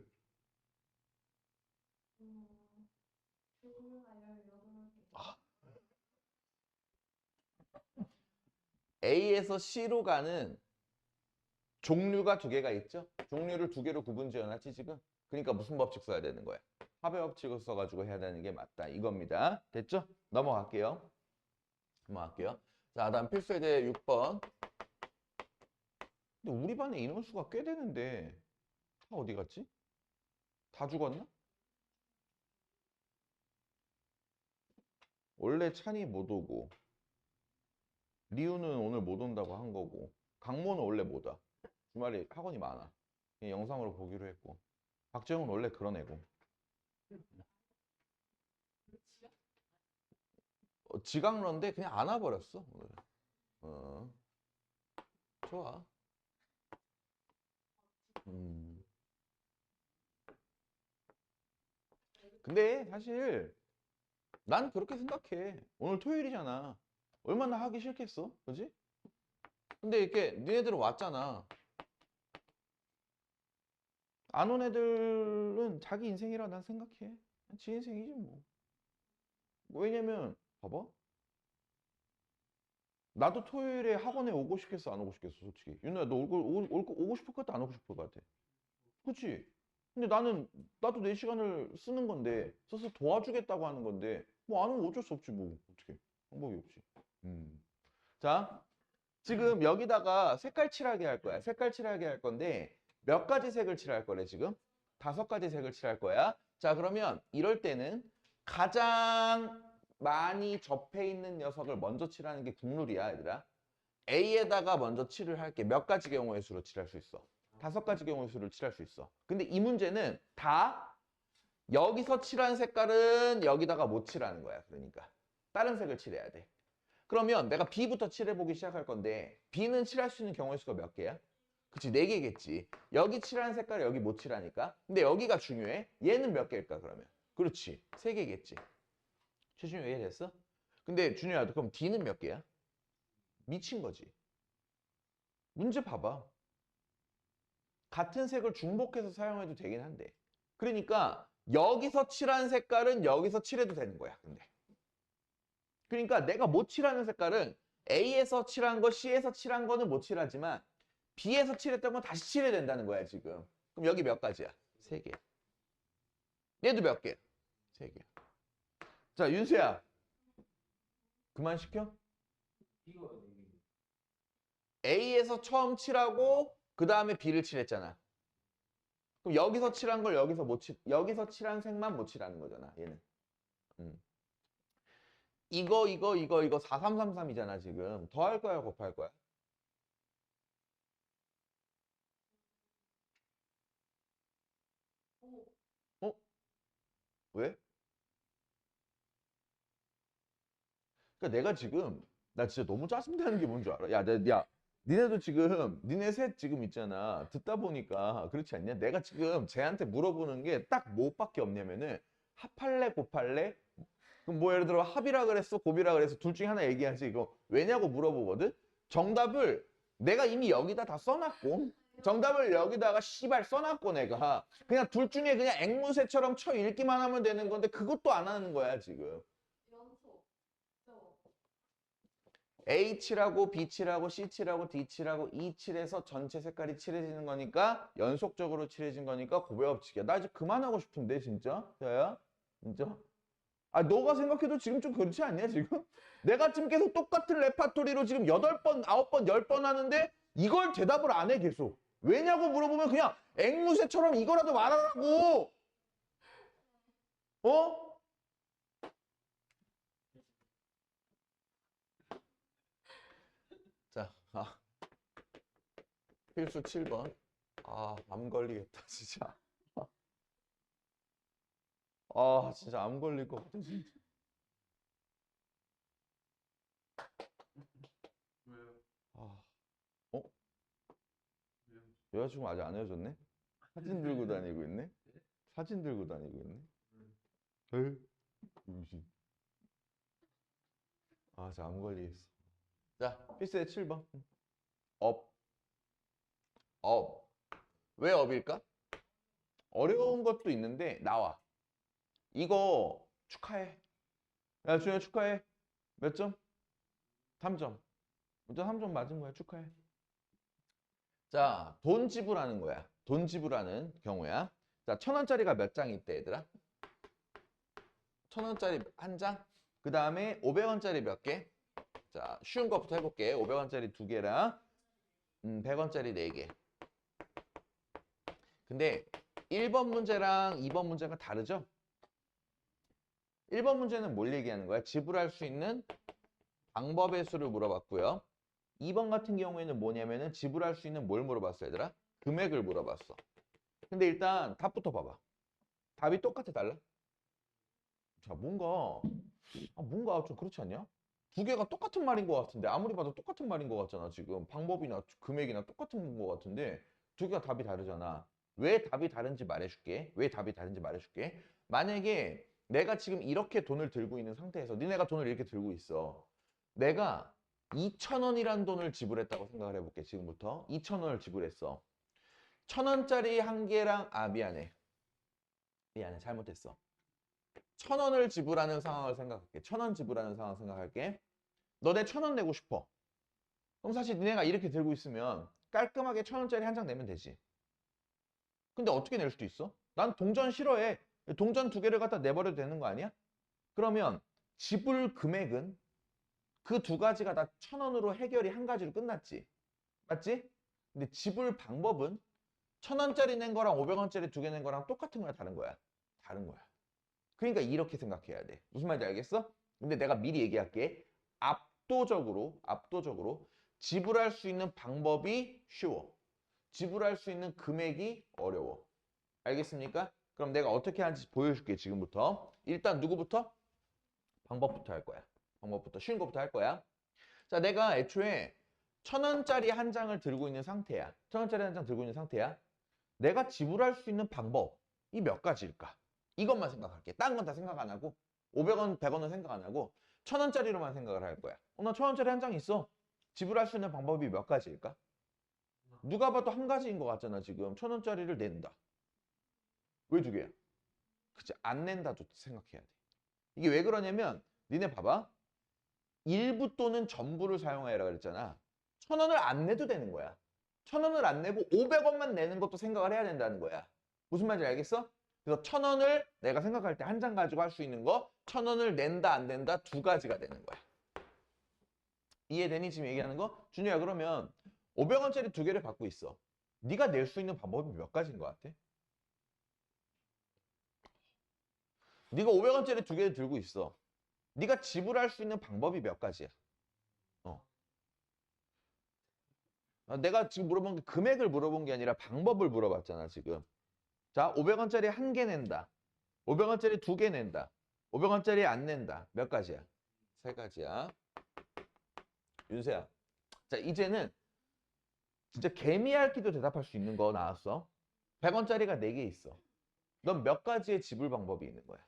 종류가 18개. A에서 C로 가는 종류가 두 개가 있죠? 종류를 두 개로 구분 지어놨지 지금? 그러니까 무슨 법칙 써야 되는 거야? 합의 법칙을 써가지고 해야 되는 게 맞다 이겁니다. 됐죠? 넘어갈게요. 자, 다음 필수에 대해 6번. 근데 우리 반에 인원수가 꽤 되는데 다 어디 갔지? 다 죽었나? 원래 찬이 못 오고 리우는 오늘 못 온다고 한 거고 강모는 원래 못 와. 주말에 학원이 많아. 그냥 영상으로 보기로 했고 박재영은 원래 그런 애고 지각러인데 그냥 안 와버렸어 오늘. 어, 좋아. 근데 사실 난 그렇게 생각해. 오늘 토요일이잖아. 얼마나 하기 싫겠어? 그지? 근데 이렇게 니네들은 왔잖아. 안 온 애들은 자기 인생이라 난 생각해. 지 인생이지 뭐. 왜냐면 봐봐. 나도 토요일에 학원에 오고 싶겠어 안 오고 싶겠어 솔직히. 윤호야 너 오고 싶을 것 같아 안 오고 싶을 것 같아? 그치? 근데 나도 내 시간을 쓰는 건데 써서 도와주겠다고 하는 건데 뭐 안 오면 어쩔 수 없지 뭐 어떻게 방법이 없지. 자 지금 여기다가 색깔 칠하게 할 거야. 색깔 칠하게 할 건데 몇 가지 색을 칠할 거래 지금? 5가지 색을 칠할 거야. 자 그러면 이럴 때는 가장 많이 접해 있는 녀석을 먼저 칠하는 게 국룰이야 얘들아. A에다가 먼저 칠을 할게. 몇 가지 경우의 수로 칠할 수 있어? 5가지 경우의 수를 칠할 수 있어. 근데 이 문제는 다 여기서 칠한 색깔은 여기다가 못 칠하는 거야. 그러니까 다른 색을 칠해야 돼. 그러면 내가 B부터 칠해보기 시작할 건데 B는 칠할 수 있는 경우의 수가 몇 개야? 그치, 4개겠지. 여기 칠하는 색깔을 여기 못 칠하니까. 근데 여기가 중요해. 얘는 몇 개일까 그러면? 그렇지, 3개겠지. 최준이 이해됐어? 근데 준이야, 그럼 D는 몇 개야? 미친 거지. 문제 봐봐. 같은 색을 중복해서 사용해도 되긴 한데. 그러니까 여기서 칠한 색깔은 여기서 칠해도 되는 거야. 근데. 그러니까 내가 못 칠하는 색깔은 A에서 칠한 거, C에서 칠한 거는 못 칠하지만 B에서 칠했던 건 다시 칠해야 된다는 거야, 지금. 그럼 여기 몇 가지야? 3개. 얘도 몇 개? 3개. 자, 윤수야. 그만 시켜? A에서 처음 칠하고 그 다음에 B를 칠했잖아. 그럼 여기서 칠한 걸 여기서 못 칠, 여기서 칠한 색만 못 칠하는 거잖아, 얘는. 이거 4333이잖아, 지금. 더할 거야, 곱할 거야? 어? 왜? 그러니까 내가 지금 나 진짜 너무 짜증나는 게 뭔 줄 알아? 야, 니네도 지금 니네 셋 지금 있잖아. 듣다 보니까 그렇지 않냐? 내가 지금 쟤한테 물어보는 게 딱 뭐밖에 없냐면은 합할래 곱할래? 그럼 뭐 예를 들어 합이라 그랬어 곱이라 그랬어 둘 중에 하나 얘기하지 이거 왜냐고 물어보거든? 정답을 내가 이미 여기다 다 써놨고 정답을 여기다가 씨발 써놨고 내가 그냥 둘 중에 그냥 앵무새처럼 쳐 읽기만 하면 되는 건데 그것도 안 하는 거야 지금. 연속. 저. A 칠하고 B 칠하고 C 칠하고 D 칠하고 E 칠해서 전체 색깔이 칠해지는 거니까 연속적으로 칠해진 거니까 고배업칙이야. 나 이제 그만하고 싶은데 진짜? 야야? 진짜? 아 너가 생각해도 지금 좀 그렇지 않냐 지금? 내가 지금 계속 똑같은 레파토리로 지금 8번, 9번, 10번 하는데 이걸 대답을 안 해 계속. 왜냐고 물어보면 그냥 앵무새처럼 이거라도 말하라고. 어? 자, 필수 7번. 암 걸리겠다, 진짜. 진짜 암 걸릴 것 같아, 진짜. 왜요? 아, 어? 왜요? 여자친구 아직 안 헤어졌네? 사진 들고 다니고 있네? 사진 들고 다니고 있네? 에휴, 유신. 진짜 암 걸리겠어. 자, 필수의 7번. 업, 업. 왜 업일까? 어려운 것도 있는데 나와. 이거 축하해. 야, 준현 축하해. 몇 점? 3점. 먼저 3점 맞은 거야. 축하해. 자, 돈 지불하는 거야. 돈 지불하는 경우야. 자, 1,000원짜리가 몇 장이 있대, 얘들아? 1,000원짜리 한 장? 그 다음에 500원짜리 몇 개? 자, 쉬운 것부터 해볼게. 500원짜리 2개랑 100원짜리 4개. 근데 1번 문제랑 2번 문제가 다르죠? 1번 문제는 뭘 얘기하는 거야? 지불할 수 있는 방법의 수를 물어봤고요. 2번 같은 경우에는 뭐냐면은 지불할 수 있는 뭘 물어봤어, 얘들아? 금액을 물어봤어. 근데 일단 답부터 봐봐. 답이 똑같아, 달라? 자, 뭔가 좀 그렇지 않냐? 두 개가 똑같은 말인 것 같은데 아무리 봐도 똑같은 말인 것 같잖아. 지금 방법이나 금액이나 똑같은 것 같은데 두 개가 답이 다르잖아. 왜 답이 다른지 말해줄게. 왜 답이 다른지 말해줄게. 만약에 내가 지금 이렇게 돈을 들고 있는 상태에서 니네가 돈을 이렇게 들고 있어. 내가 2,000원이란 돈을 지불했다고 생각을 해볼게. 지금부터 2,000원을 지불했어. 1,000원짜리 한 개랑 미안해 잘못했어. 1,000원을 지불하는 상황을 생각할게. 1,000원 지불하는 상황 생각할게. 너네 1,000원 내고 싶어. 그럼 사실 니네가 이렇게 들고 있으면 깔끔하게 1,000원짜리 한 장 내면 되지. 근데 어떻게 낼 수도 있어? 난 동전 싫어해. 동전 2개를 갖다 내버려도 되는 거 아니야? 그러면 지불 금액은 그 두 가지가 다 1,000원으로 해결이 한 가지로 끝났지. 맞지? 근데 지불 방법은 1,000원짜리 낸 거랑 500원짜리 2개 낸 거랑 똑같은 거야, 다른 거야? 다른 거야. 그러니까 이렇게 생각해야 돼. 무슨 말인지 알겠어? 근데 내가 미리 얘기할게. 압도적으로 지불할 수 있는 방법이 쉬워. 지불할 수 있는 금액이 어려워. 알겠습니까? 그럼 내가 어떻게 하는지 보여줄게, 지금부터. 일단 누구부터? 방법부터 할 거야. 방법부터 쉬운 거부터 할 거야. 자, 내가 애초에 1,000원짜리 한 장을 들고 있는 상태야. 1,000원짜리 한 장 들고 있는 상태야. 내가 지불할 수 있는 방법이 몇 가지일까? 이것만 생각할게. 딴 건 다 생각 안 하고 500원, 100원은 생각 안 하고 1,000원짜리로만 생각을 할 거야. 나 1,000원짜리 한 장 있어. 지불할 수 있는 방법이 몇 가지일까? 누가 봐도 한 가지인 것 같잖아. 지금 1,000원짜리를 낸다. 왜 2개야? 그치? 안 낸다도 생각해야 돼. 이게 왜 그러냐면 니네 봐봐. 일부 또는 전부를 사용하라 그랬잖아. 1,000원을 안 내도 되는 거야. 1,000원을 안 내고 500원만 내는 것도 생각을 해야 된다는 거야. 무슨 말인지 알겠어? 그래서 1,000원을 내가 생각할 때 한 장 가지고 할 수 있는 거 1,000원을 낸다 안 낸다 두 가지가 되는 거야. 이해되니 지금 얘기하는 거? 준우야, 그러면 500원짜리 2개를 갖고 있어. 네가 낼 수 있는 방법이 몇 가지인 것 같아? 네가 500원짜리 2개를 들고 있어. 네가 지불할 수 있는 방법이 몇 가지야? 내가 지금 물어본 게 금액을 물어본 게 아니라 방법을 물어봤잖아, 지금. 자, 500원짜리 1개 낸다. 500원짜리 2개 낸다. 500원짜리 안 낸다. 몇 가지야? 3가지야. 윤세야. 자, 이제는 진짜 개미핥기도 대답할 수 있는 거 나왔어. 100원짜리가 4개 있어. 넌 몇 가지의 지불 방법이 있는 거야?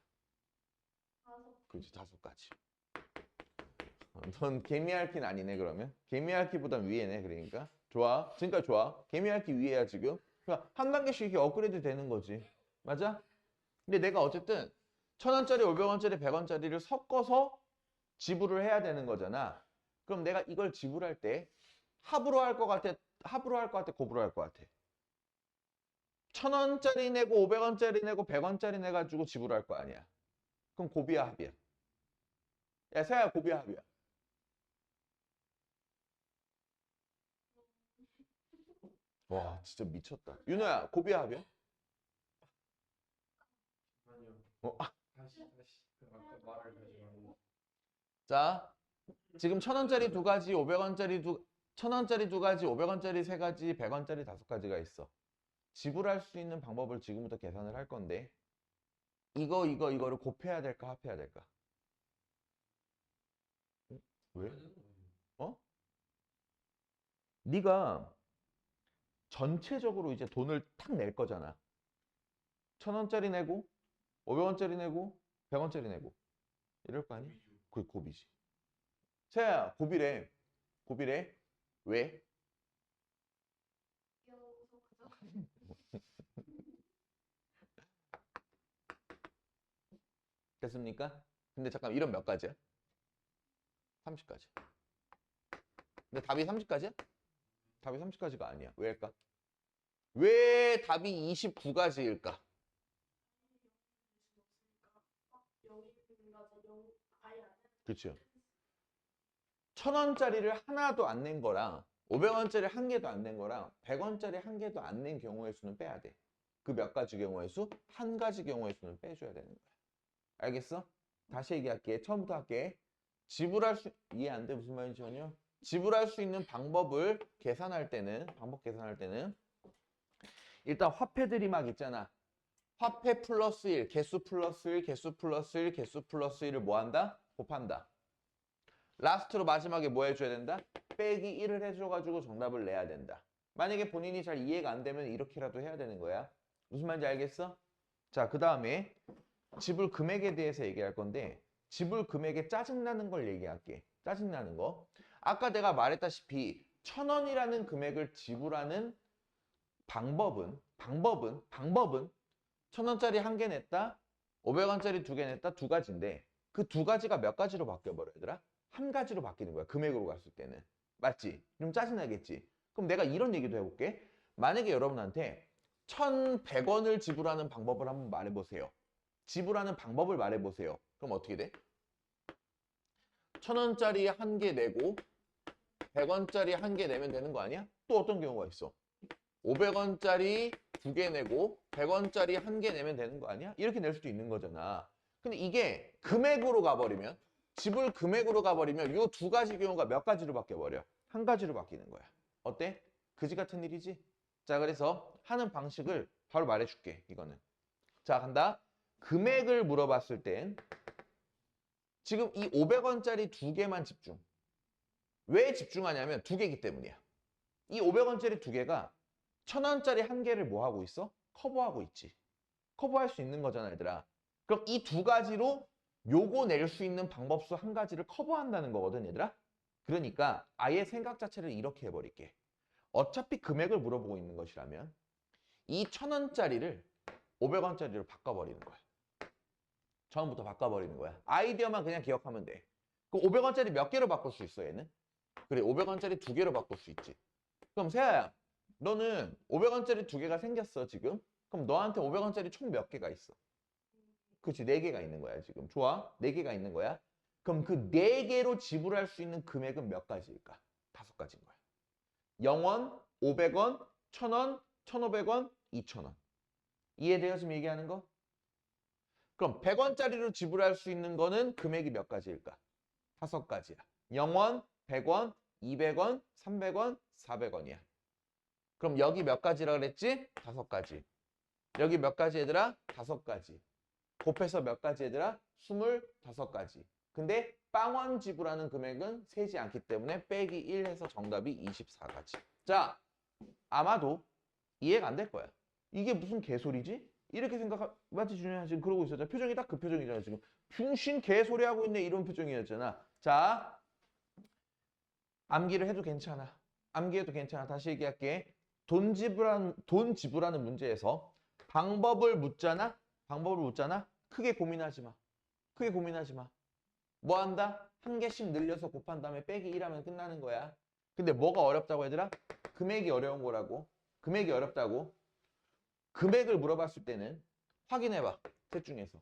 5. 그렇지, 5가지. 넌 개미핥기는 아니네, 그러면. 개미핥기보단 위에네, 그러니까. 좋아. 지금까지 좋아. 개미핥기 위에야, 지금. 그러니까 한 단계씩 이렇게 업그레이드 되는 거지. 맞아? 근데 내가 어쨌든 1,000원짜리, 500원짜리, 100원짜리를 섞어서 지불을 해야 되는 거잖아. 그럼 내가 이걸 지불할 때 합으로 할 것 같아? 합으로 할 것 같아? 곱으로 할 것 같아? 1,000원짜리 내고 500원짜리 내고 100원짜리 내가지고 지불할 거 아니야. 그럼 곱이야, 합이야? 야, 세아야, 곱이야, 합이야? 와, 진짜 미쳤다. 윤호야, 곱이야, 합이야? 아니요. 어? 다시 그 아까 말을 다시 말해. 자, 지금 1,000원짜리 2가지, 500원짜리 1,000원짜리 2가지, 500원짜리 3가지, 100원짜리 5가지가 있어. 지불할 수 있는 방법을 지금부터 계산을 할 건데 이거를 곱해야 될까 합해야 될까? 응? 왜? 어? 네가 전체적으로 이제 돈을 탁 낼 거잖아. 1,000원짜리 내고 500원짜리 내고 100원짜리 내고 이럴 거 아니야? 그게 곱이지. 세야, 곱이래. 곱이래. 왜? 귀여워서 그죠? 됐습니까? 근데 잠깐 이런 몇 가지야? 30가지. 근데 답이 30가지야? 답이 30가지가 아니야. 왜일까? 왜 답이 29가지일까? 그렇죠. 1,000원짜리를 하나도 안 낸 거랑 500원짜리 한 개도 안 낸 거랑 100원짜리 한 개도 안 낸 경우의 수는 빼야 돼. 그 몇 가지 경우의 수? 한 가지 경우의 수는 빼줘야 되는 거야. 알겠어? 다시 얘기할게. 처음부터 할게. 지불할 수 이해 안 돼? 무슨 말인지 전혀? 지불할 수 있는 방법 계산할 때는 일단 화폐들이 막 있잖아. 화폐 플러스 1, 개수 플러스 1, 개수 플러스 1, 개수 플러스 1을 뭐 한다? 곱한다. 라스트로 마지막에 뭐 해줘야 된다? 빼기 1을 해줘가지고 정답을 내야 된다. 만약에 본인이 잘 이해가 안 되면 이렇게라도 해야 되는 거야. 무슨 말인지 알겠어? 자, 그 다음에 지불 금액에 대해서 얘기할 건데 지불 금액에 짜증나는 걸 얘기할게. 짜증나는 거. 아까 내가 말했다시피 1,000원이라는 금액을 지불하는 방법은 1,000원짜리 한 개 냈다, 500원짜리 두 개 냈다, 두 가지인데 그 두 가지가 몇 가지로 바뀌어버려 얘들아? 한 가지로 바뀌는 거야. 금액으로 갔을 때는. 맞지? 좀 짜증나겠지? 그럼 내가 이런 얘기도 해볼게. 만약에 여러분한테 1,100원을 지불하는 방법을 한번 말해보세요. 지불하는 방법을 말해보세요. 그럼 어떻게 돼? 1,000원짜리 한 개 내고 100원짜리 한 개 내면 되는 거 아니야? 또 어떤 경우가 있어? 500원짜리 두 개 내고 100원짜리 한 개 내면 되는 거 아니야? 이렇게 낼 수도 있는 거잖아. 근데 이게 금액으로 가버리면, 지불 금액으로 가버리면 이 두 가지 경우가 몇 가지로 바뀌어버려? 한 가지로 바뀌는 거야. 어때? 그지 같은 일이지? 자, 그래서 하는 방식을 바로 말해줄게. 이거는. 자, 간다. 금액을 물어봤을 땐 지금 이 500원짜리 두 개만 집중. 왜 집중하냐면 두 개이기 때문이야. 이 500원짜리 두 개가 1,000원짜리 한 개를 뭐 하고 있어? 커버하고 있지. 커버할 수 있는 거잖아, 얘들아. 그럼 이 두 가지로 요거 낼 수 있는 방법수 한 가지를 커버한다는 거거든, 얘들아. 그러니까 아예 생각 자체를 이렇게 해버릴게. 어차피 금액을 물어보고 있는 것이라면 이 1,000원짜리를 500원짜리로 바꿔버리는 거야. 처음부터 바꿔버리는 거야. 아이디어만 그냥 기억하면 돼. 그럼 500원짜리 몇 개로 바꿀 수 있어, 얘는? 그래, 500원짜리 두 개로 바꿀 수 있지. 그럼 세아야, 너는 500원짜리 두 개가 생겼어, 지금? 그럼 너한테 500원짜리 총 몇 개가 있어? 그렇지, 4개가 있는 거야, 지금. 좋아, 4개가 있는 거야. 그럼 그 4개로 지불할 수 있는 금액은 몇 가지일까? 5가지인 거야. 0원, 500원, 1,000원, 1,500원, 2,000원. 이해돼요, 지금 얘기하는 거? 그럼 100원짜리로 지불할 수 있는 거는 금액이 몇 가지일까? 5가지야. 0원, 100원, 200원, 300원, 400원이야. 그럼 여기 몇 가지라 그랬지? 5가지. 여기 몇 가지 얘들아? 5가지. 곱해서 몇 가지 얘들아? 25가지. 근데 빵원 지불하는 금액은 세지 않기 때문에 빼기 1 해서 정답이 24가지. 자, 아마도 이해가 안 될 거야. 이게 무슨 개소리지? 이렇게 맞지, 준현아? 지금 그러고 있었잖아. 표정이 딱 그 표정이잖아, 지금. 병신 개소리 하고 있네, 이런 표정이었잖아. 자, 암기를 해도 괜찮아. 암기해도 괜찮아. 다시 얘기할게. 돈 지불하는 문제에서 방법을 묻잖아? 크게 고민하지 마. 크게 고민하지 마. 뭐 한다? 한 개씩 늘려서 곱한 다음에 빼기 1하면 끝나는 거야. 근데 뭐가 어렵다고 얘들아? 금액이 어려운 거라고. 금액이 어렵다고. 금액을 물어봤을 때는 확인해봐. 셋 중에서.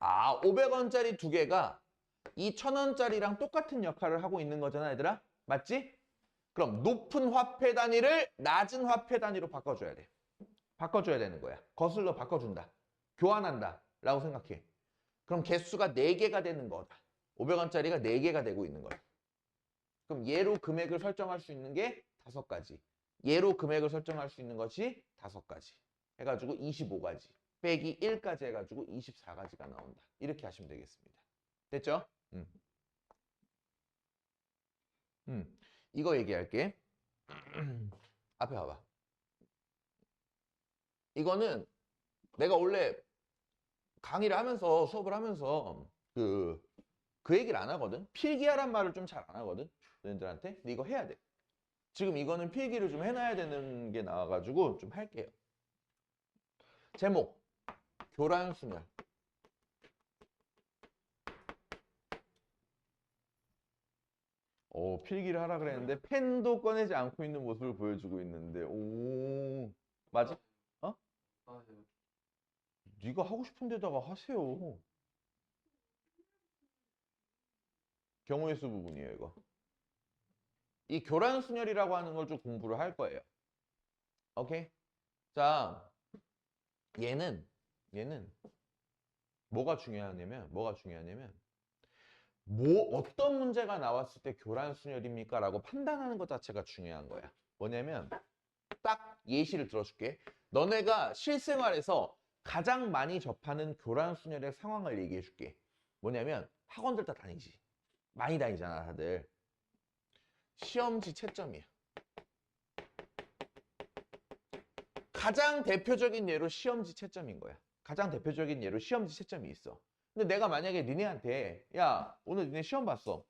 500원짜리 두 개가 이 1,000원짜리랑 똑같은 역할을 하고 있는 거잖아, 얘들아. 맞지? 그럼 높은 화폐 단위를 낮은 화폐 단위로 바꿔줘야 돼. 바꿔줘야 되는 거야. 거슬러 바꿔준다. 교환한다. 라고 생각해. 그럼 개수가 4개가 되는 거다. 500원짜리가 4개가 되고 있는 거야. 그럼 얘로 금액을 설정할 수 있는 게 5가지. 얘로 금액을 설정할 수 있는 것이 5가지. 해가지고 25가지. 빼기 1까지 해가지고 24가지가 나온다. 이렇게 하시면 되겠습니다. 됐죠? 이거 얘기할게. 앞에 봐봐. 이거는 내가 원래 강의를 하면서 수업을 하면서 그 얘기를 안 하거든. 필기하란 말을 좀 잘 안 하거든. 너희들한테. 근데 이거 해야 돼. 지금 이거는 필기를 좀 해놔야 되는 게 나와가지고 좀 할게요. 제목 교란수멸. 필기를 하라 그랬는데 펜도 꺼내지 않고 있는 모습을 보여주고 있는데 오 맞아? 어? 아, 네. 네가 하고 싶은 데다가 하세요. 경우의 수 부분이에요 이거. 이 교란순열이라고 하는 걸 좀 공부를 할 거예요. 오케이? 자, 얘는 뭐가 중요하냐면 어떤 문제가 나왔을 때 교란순열입니까? 라고 판단하는 것 자체가 중요한 거야. 뭐냐면 딱 예시를 들어줄게. 너네가 실생활에서 가장 많이 접하는 교란순열의 상황을 얘기해 줄게. 뭐냐면 학원들 다 다니지. 많이 다니잖아 다들. 시험지 채점이야. 가장 대표적인 예로 시험지 채점인 거야. 가장 대표적인 예로 시험지 채점이 있어. 근데 내가 만약에 니네한테 야 오늘 니네 시험 봤어.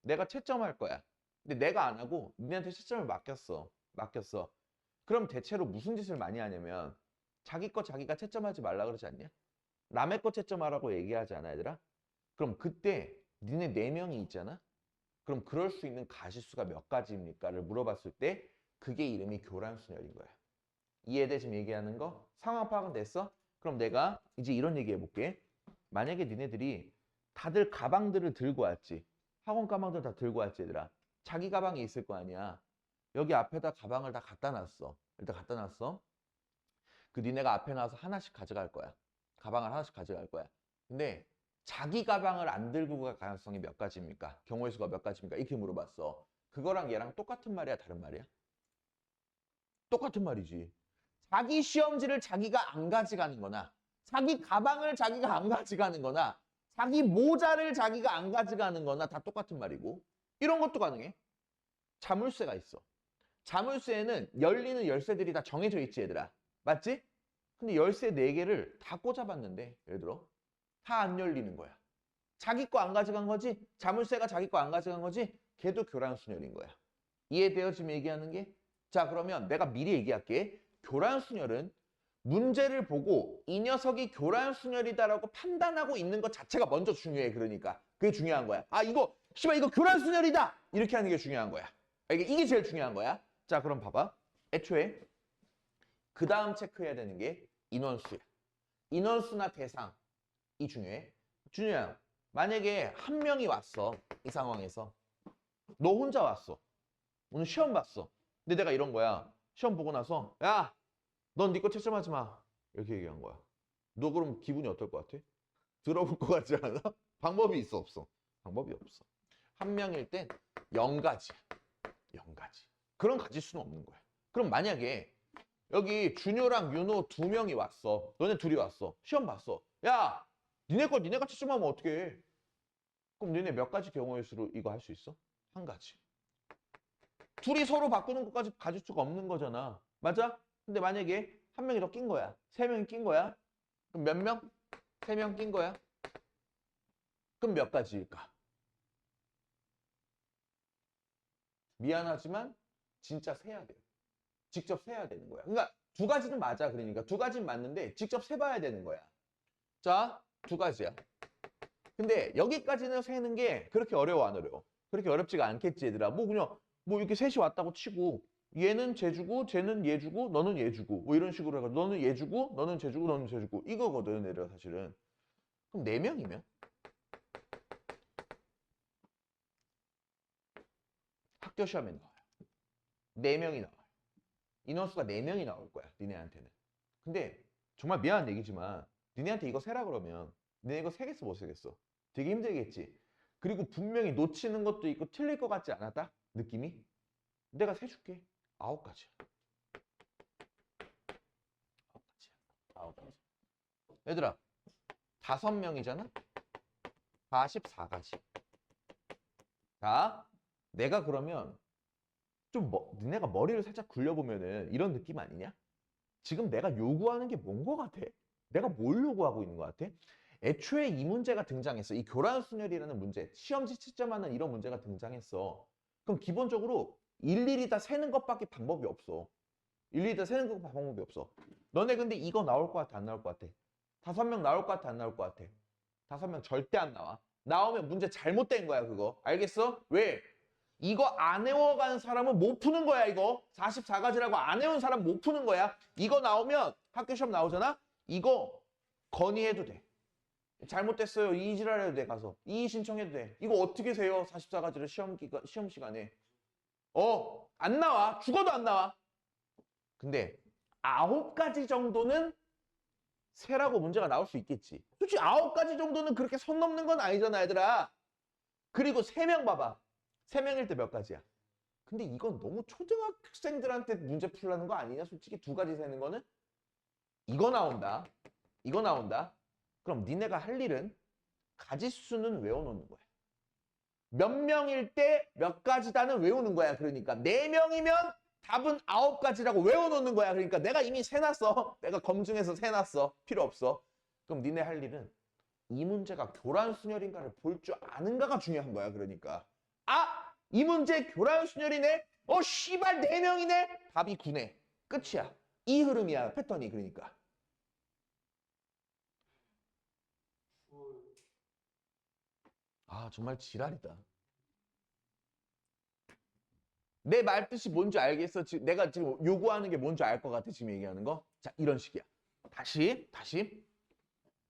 내가 채점할 거야. 근데 내가 안 하고 니네한테 채점을 맡겼어. 그럼 대체로 무슨 짓을 많이 하냐면 자기 거 자기가 채점하지 말라 그러지 않냐? 남의 거 채점하라고 얘기하지 않아 얘들아? 그럼 그때 니네 4명이 있잖아? 그럼 그럴 수 있는 가시수가 몇 가지입니까?를 물어봤을 때 그게 이름이 교란순열인 거야. 이해돼 지금 얘기하는 거? 상황 파악은 됐어? 그럼 내가 이제 이런 얘기 해볼게. 만약에 니네들이 다들 가방들을 들고 왔지. 학원 가방들 다 들고 왔지 얘들아. 자기 가방이 있을 거 아니야. 여기 앞에다 가방을 다 갖다 놨어. 일단 갖다 놨어. 그 니네가 앞에 나와서 하나씩 가져갈 거야. 가방을 하나씩 가져갈 거야. 근데 자기 가방을 안 들고 갈 가능성이 몇 가지입니까? 경우의 수가 몇 가지입니까? 이렇게 물어봤어. 그거랑 얘랑 똑같은 말이야, 다른 말이야? 똑같은 말이지. 자기 시험지를 자기가 안 가져가는 거나 자기 가방을 자기가 안 가져가는 거나 자기 모자를 자기가 안 가져가는 거나 다 똑같은 말이고 이런 것도 가능해. 자물쇠가 있어. 자물쇠에는 열리는 열쇠들이 다 정해져 있지 얘들아. 맞지? 근데 열쇠 4개를 다 꽂아봤는데 예를 들어 다 안 열리는 거야. 자기 거 안 가져간 거지? 자물쇠가 자기 거 안 가져간 거지? 걔도 교란순열인 거야. 이해돼요 지금 얘기하는 게? 자 그러면 내가 미리 얘기할게. 교란순열은 문제를 보고 이 녀석이 교란순열이다라고 판단하고 있는 것 자체가 먼저 중요해. 그러니까 그게 중요한 거야. 아 이거 씨발 이거 교란순열이다 이렇게 하는 게 중요한 거야. 이게 제일 중요한 거야. 자 그럼 봐봐. 애초에 그 다음 체크해야 되는 게 인원수야. 인원수나 대상 이 중요해. 준우야 만약에 한 명이 왔어. 이 상황에서 너 혼자 왔어. 오늘 시험 봤어. 근데 내가 이런 거야. 시험 보고 나서 야 넌 네 거 채점하지 마. 이렇게 얘기한 거야. 너 그럼 기분이 어떨 것 같아? 들어볼 것 같지 않아? 방법이 있어 없어? 방법이 없어. 한 명일 땐 0가지야. 0가지. 그런 가질 수는 없는 거야. 그럼 만약에 여기 준효랑 윤호 2명이 왔어. 너네 둘이 왔어. 시험 봤어. 야 니네 거 니네가 채점하면 어떡해? 그럼 니네 몇 가지 경우의 수로 이거 할 수 있어? 1가지. 둘이 서로 바꾸는 것까지 가질 수가 없는 거잖아. 맞아? 근데 만약에 한 명이 더 낀 거야. 3명이 낀 거야. 그럼 몇 명? 3명 낀 거야. 그럼 몇 가지일까? 미안하지만 진짜 세야 돼요. 직접 세야 되는 거야. 그러니까 2가지는 맞아. 그러니까 2가지는 맞는데 직접 세봐야 되는 거야. 자, 2가지야. 근데 여기까지는 세는 게 그렇게 어려워 안 어려워? 그렇게 어렵지가 않겠지 얘들아. 뭐 그냥 뭐 이렇게 셋이 왔다고 치고 얘는 쟤 주고 쟤는 얘 주고 너는 얘 주고 뭐 이런 식으로 해가지고 너는 얘 주고 너는 쟤 주고 너는 쟤 주고 이거거든 얘들아 사실은. 그럼 4명이면 학교 시험에 나와요. 4명이 나와요. 인원수가 4명이 나올 거야 니네한테는. 근데 정말 미안한 얘기지만 니네한테 이거 세라 그러면 니네 이거 세겠어 못 세겠어? 되게 힘들겠지. 그리고 분명히 놓치는 것도 있고 틀릴 것 같지 않았다? 느낌이? 내가 세줄게. 9가지. 9가지야. 9가지. 얘들아 5명이잖아? 44가지. 자, 내가 그러면 좀 니네가 머리를 살짝 굴려보면은 이런 느낌 아니냐? 지금 내가 요구하는 게 뭔 거 같아? 내가 뭘 요구하고 있는 거 같아? 애초에 이 문제가 등장했어. 이 교란순열이라는 문제, 시험지 채점하는 이런 문제가 등장했어. 그럼 기본적으로 일일이 다 세는 것밖에 방법이 없어. 일일이 다 세는 것 방법이 없어. 너네 근데 이거 나올 것 같아? 안 나올 것 같아? 5명 나올 것 같아? 안 나올 것 같아? 5명 절대 안 나와. 나오면 문제 잘못된 거야 그거. 알겠어? 왜? 이거 안 외워간 사람은 못 푸는 거야, 이거. 44가지라고 안 외운 사람 못 푸는 거야. 이거 나오면 학교 시험 나오잖아? 이거 건의해도 돼. 잘못됐어요. 이의 지랄해도 돼, 가서. 이의 신청해도 돼. 이거 어떻게 세요? 44가지를 시험 시간에. 안 나와. 죽어도 안 나와. 근데 9가지 정도는 세라고 문제가 나올 수 있겠지. 솔직히 9가지 정도는 그렇게 선 넘는 건 아니잖아, 얘들아. 그리고 3명 봐봐. 3명일 때 몇 가지야? 근데 이건 너무 초등학생들한테 문제 풀라는 거 아니냐? 솔직히 2가지 세는 거는? 이거 나온다. 이거 나온다. 그럼 니네가 할 일은 가지수는 외워놓는 거야. 몇 명일 때 몇 가지다는 외우는 거야. 그러니까 4명이면 답은 9가지라고 외워놓는 거야. 그러니까 내가 이미 세놨어. 내가 검증해서 세놨어. 필요 없어. 그럼 니네 할 일은 이 문제가 교란순열인가를 볼 줄 아는가가 중요한 거야. 그러니까 이 문제 교란순열이네. 씨발 4명이네. 답이 9네. 끝이야. 이 흐름이야. 패턴이. 그러니까 정말 지랄이다. 내 말 뜻이 뭔지 알겠어? 내가 지금 요구하는 게 뭔지 알 것 같아. 지금 얘기하는 거. 자, 이런 식이야. 다시.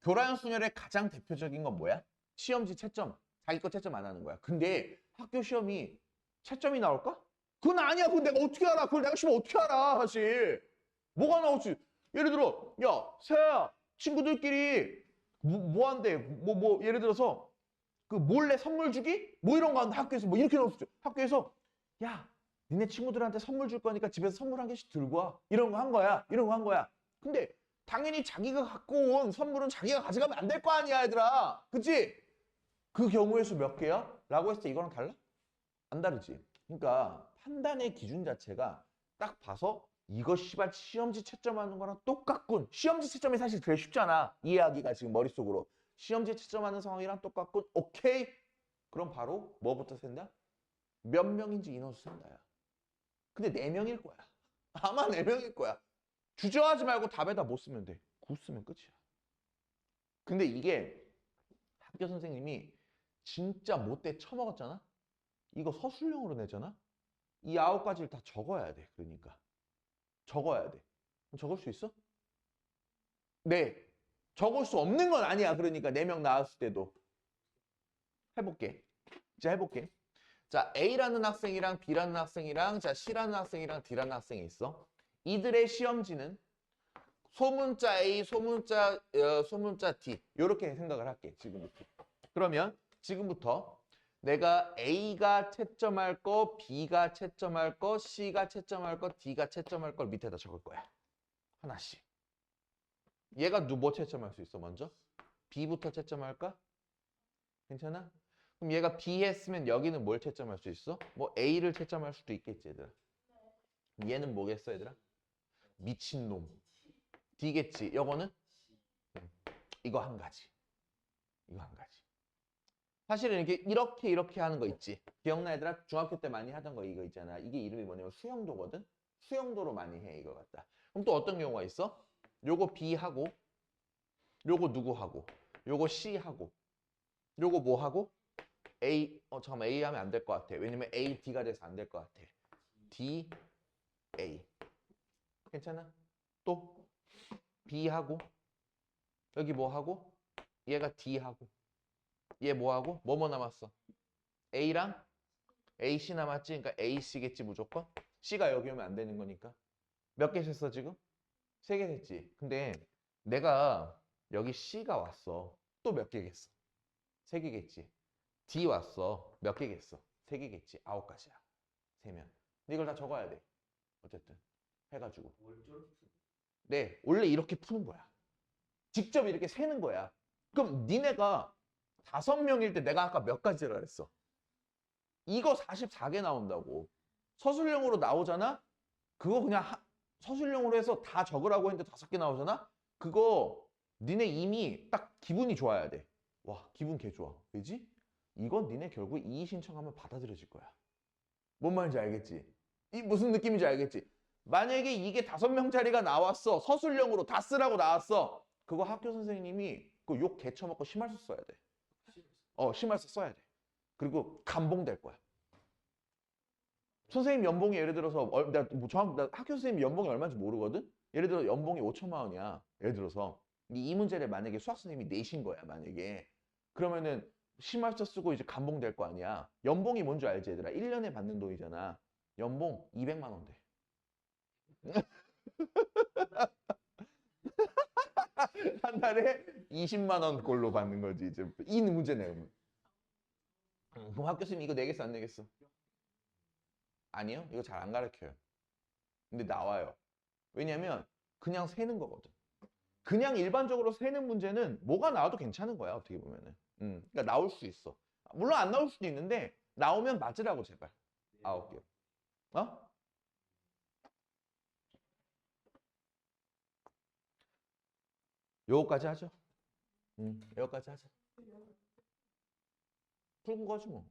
교란순열의 가장 대표적인 건 뭐야? 시험지 채점. 자기 거 채점 안 하는 거야. 근데 학교 시험이 채점이 나올까? 그건 아니야. 그건 내가 어떻게 알아? 그걸 내가 시험 어떻게 알아? 사실. 뭐가 나올지. 예를 들어, 야, 세아야, 친구들끼리 뭐 한대? 예를 들어서 그 몰래 선물 주기? 뭐 이런 거 하는데 학교에서 뭐 이렇게 나올 수 있죠. 학교에서 야, 니네 친구들한테 선물 줄 거니까 집에서 선물 한 개씩 들고 와. 이런 거 한 거야. 이런 거 한 거야. 근데 당연히 자기가 갖고 온 선물은 자기가 가져가면 안 될 거 아니야, 얘들아. 그치? 그 경우의 수 몇 개야? 라고 했을 때 이거랑 달라? 안 다르지. 그러니까 판단의 기준 자체가 딱 봐서 이거 씨발 시험지 채점하는 거랑 똑같군. 시험지 채점이 사실 되게 쉽잖아. 이해하기가 지금 머릿속으로. 시험지 채점하는 상황이랑 똑같군. 오케이. 그럼 바로 뭐부터 센다? 몇 명인지 인원수 센다야. 근데 4명일 거야. 아마 4명일 거야. 주저하지 말고 답에다 못 쓰면 돼. 9 쓰면 끝이야. 근데 이게 학교 선생님이 진짜 못돼 처먹었잖아? 이거 서술형으로 내잖아? 이 9가지를 다 적어야 돼. 그러니까. 적어야 돼. 적을 수 있어? 네. 적을 수 없는 건 아니야. 그러니까 4명 나왔을 때도. 해볼게. 자, 해볼게. 자, A라는 학생이랑 B라는 학생이랑 자, C라는 학생이랑 D라는 학생이 있어. 이들의 시험지는 소문자 A, 소문자 D 이렇게 생각을 할게. 지금부터. 그러면 지금부터 내가 A가 채점할 거, B가 채점할 거, C가 채점할 거, D가 채점할 걸 밑에다 적을 거야. 하나씩. 얘가 뭐 채점할 수 있어 먼저? B부터 채점할까? 괜찮아? 그럼 얘가 B 했으면 여기는 뭘 채점할 수 있어? 뭐 A를 채점할 수도 있겠지, 얘들아. 얘는 뭐겠어, 얘들아? 미친놈. D겠지. 요거는? 이거 한 가지. 이거 한 가지. 사실은 이렇게 하는 거 있지. 기억나, 얘들아? 중학교 때 많이 하던 거 이거 있잖아. 이게 이름이 뭐냐면 수영도거든? 수영도로 많이 해, 이거 갖다. 그럼 또 어떤 경우가 있어? 요거 B하고, 요거 누구하고, 요거 C하고, 요거 뭐하고? 잠깐만, A 하면 안 될 것 같아. 왜냐면 A, D가 돼서 안 될 것 같아. D, A. 괜찮아? 또 B하고, 여기 뭐하고? 얘가 D하고, 얘 뭐하고? 뭐뭐 남았어? A랑 AC 남았지? 그러니까 AC겠지 무조건? C가 여기 오면 안 되는 거니까. 몇 개 셌어 지금? 3개 셌지. 근데 내가 여기 C가 왔어. 또 몇 개겠어? 3개겠지. D 왔어. 몇 개겠어? 3개겠지. 9가지야. 3명. 근데 이걸 다 적어야 돼. 어쨌든 해가지고. 네, 원래 이렇게 푸는 거야. 직접 이렇게 세는 거야. 그럼 니네가 5명일 때 내가 아까 몇 가지라 그랬어? 이거 44개 나온다고. 서술형으로 나오잖아? 그거 그냥 서술형으로 해서 다 적으라고 했는데 5개 나오잖아? 그거 니네 이미 딱 기분이 좋아야 돼. 와, 기분 개 좋아. 왜지? 이건 니네 결국 이의 신청하면 받아들여질 거야. 뭔 말인지 알겠지? 이 무슨 느낌인지 알겠지? 만약에 이게 5명짜리가 나왔어. 서술형으로 다 쓰라고 나왔어. 그거 학교 선생님이 그 욕 개쳐먹고 심할서 써야 돼. 심할서 써야 돼. 그리고 감봉될 거야. 선생님 연봉이 예를 들어서 나 학교 선생님 연봉이 얼마인지 모르거든. 예를 들어 연봉이 5천만 원이야. 예를 들어서 이 문제를 만약에 수학 선생님이 내신 거야. 만약에 그러면은 심할서 쓰고 이제 감봉될 거 아니야. 연봉이 뭔 줄 알지 얘들아? 1년에 받는 돈이잖아. 연봉 200만 원 돼. 한 달에 20만 원 꼴로 받는 거지 이제 이 문제 내면. 그럼 학교 선생님 이거 내겠어 안 내겠어? 아니요. 이거 잘 안 가르쳐요. 근데 나와요. 왜냐면 그냥 세는 거거든. 그냥 일반적으로 세는 문제는 뭐가 나와도 괜찮은 거야 어떻게 보면은. 그러니까 나올 수 있어. 물론 안 나올 수도 있는데 나오면 맞으라고 제발. 9개. 어? 요거까지 하죠. 여기까지 하자. 푸는 거지 뭐.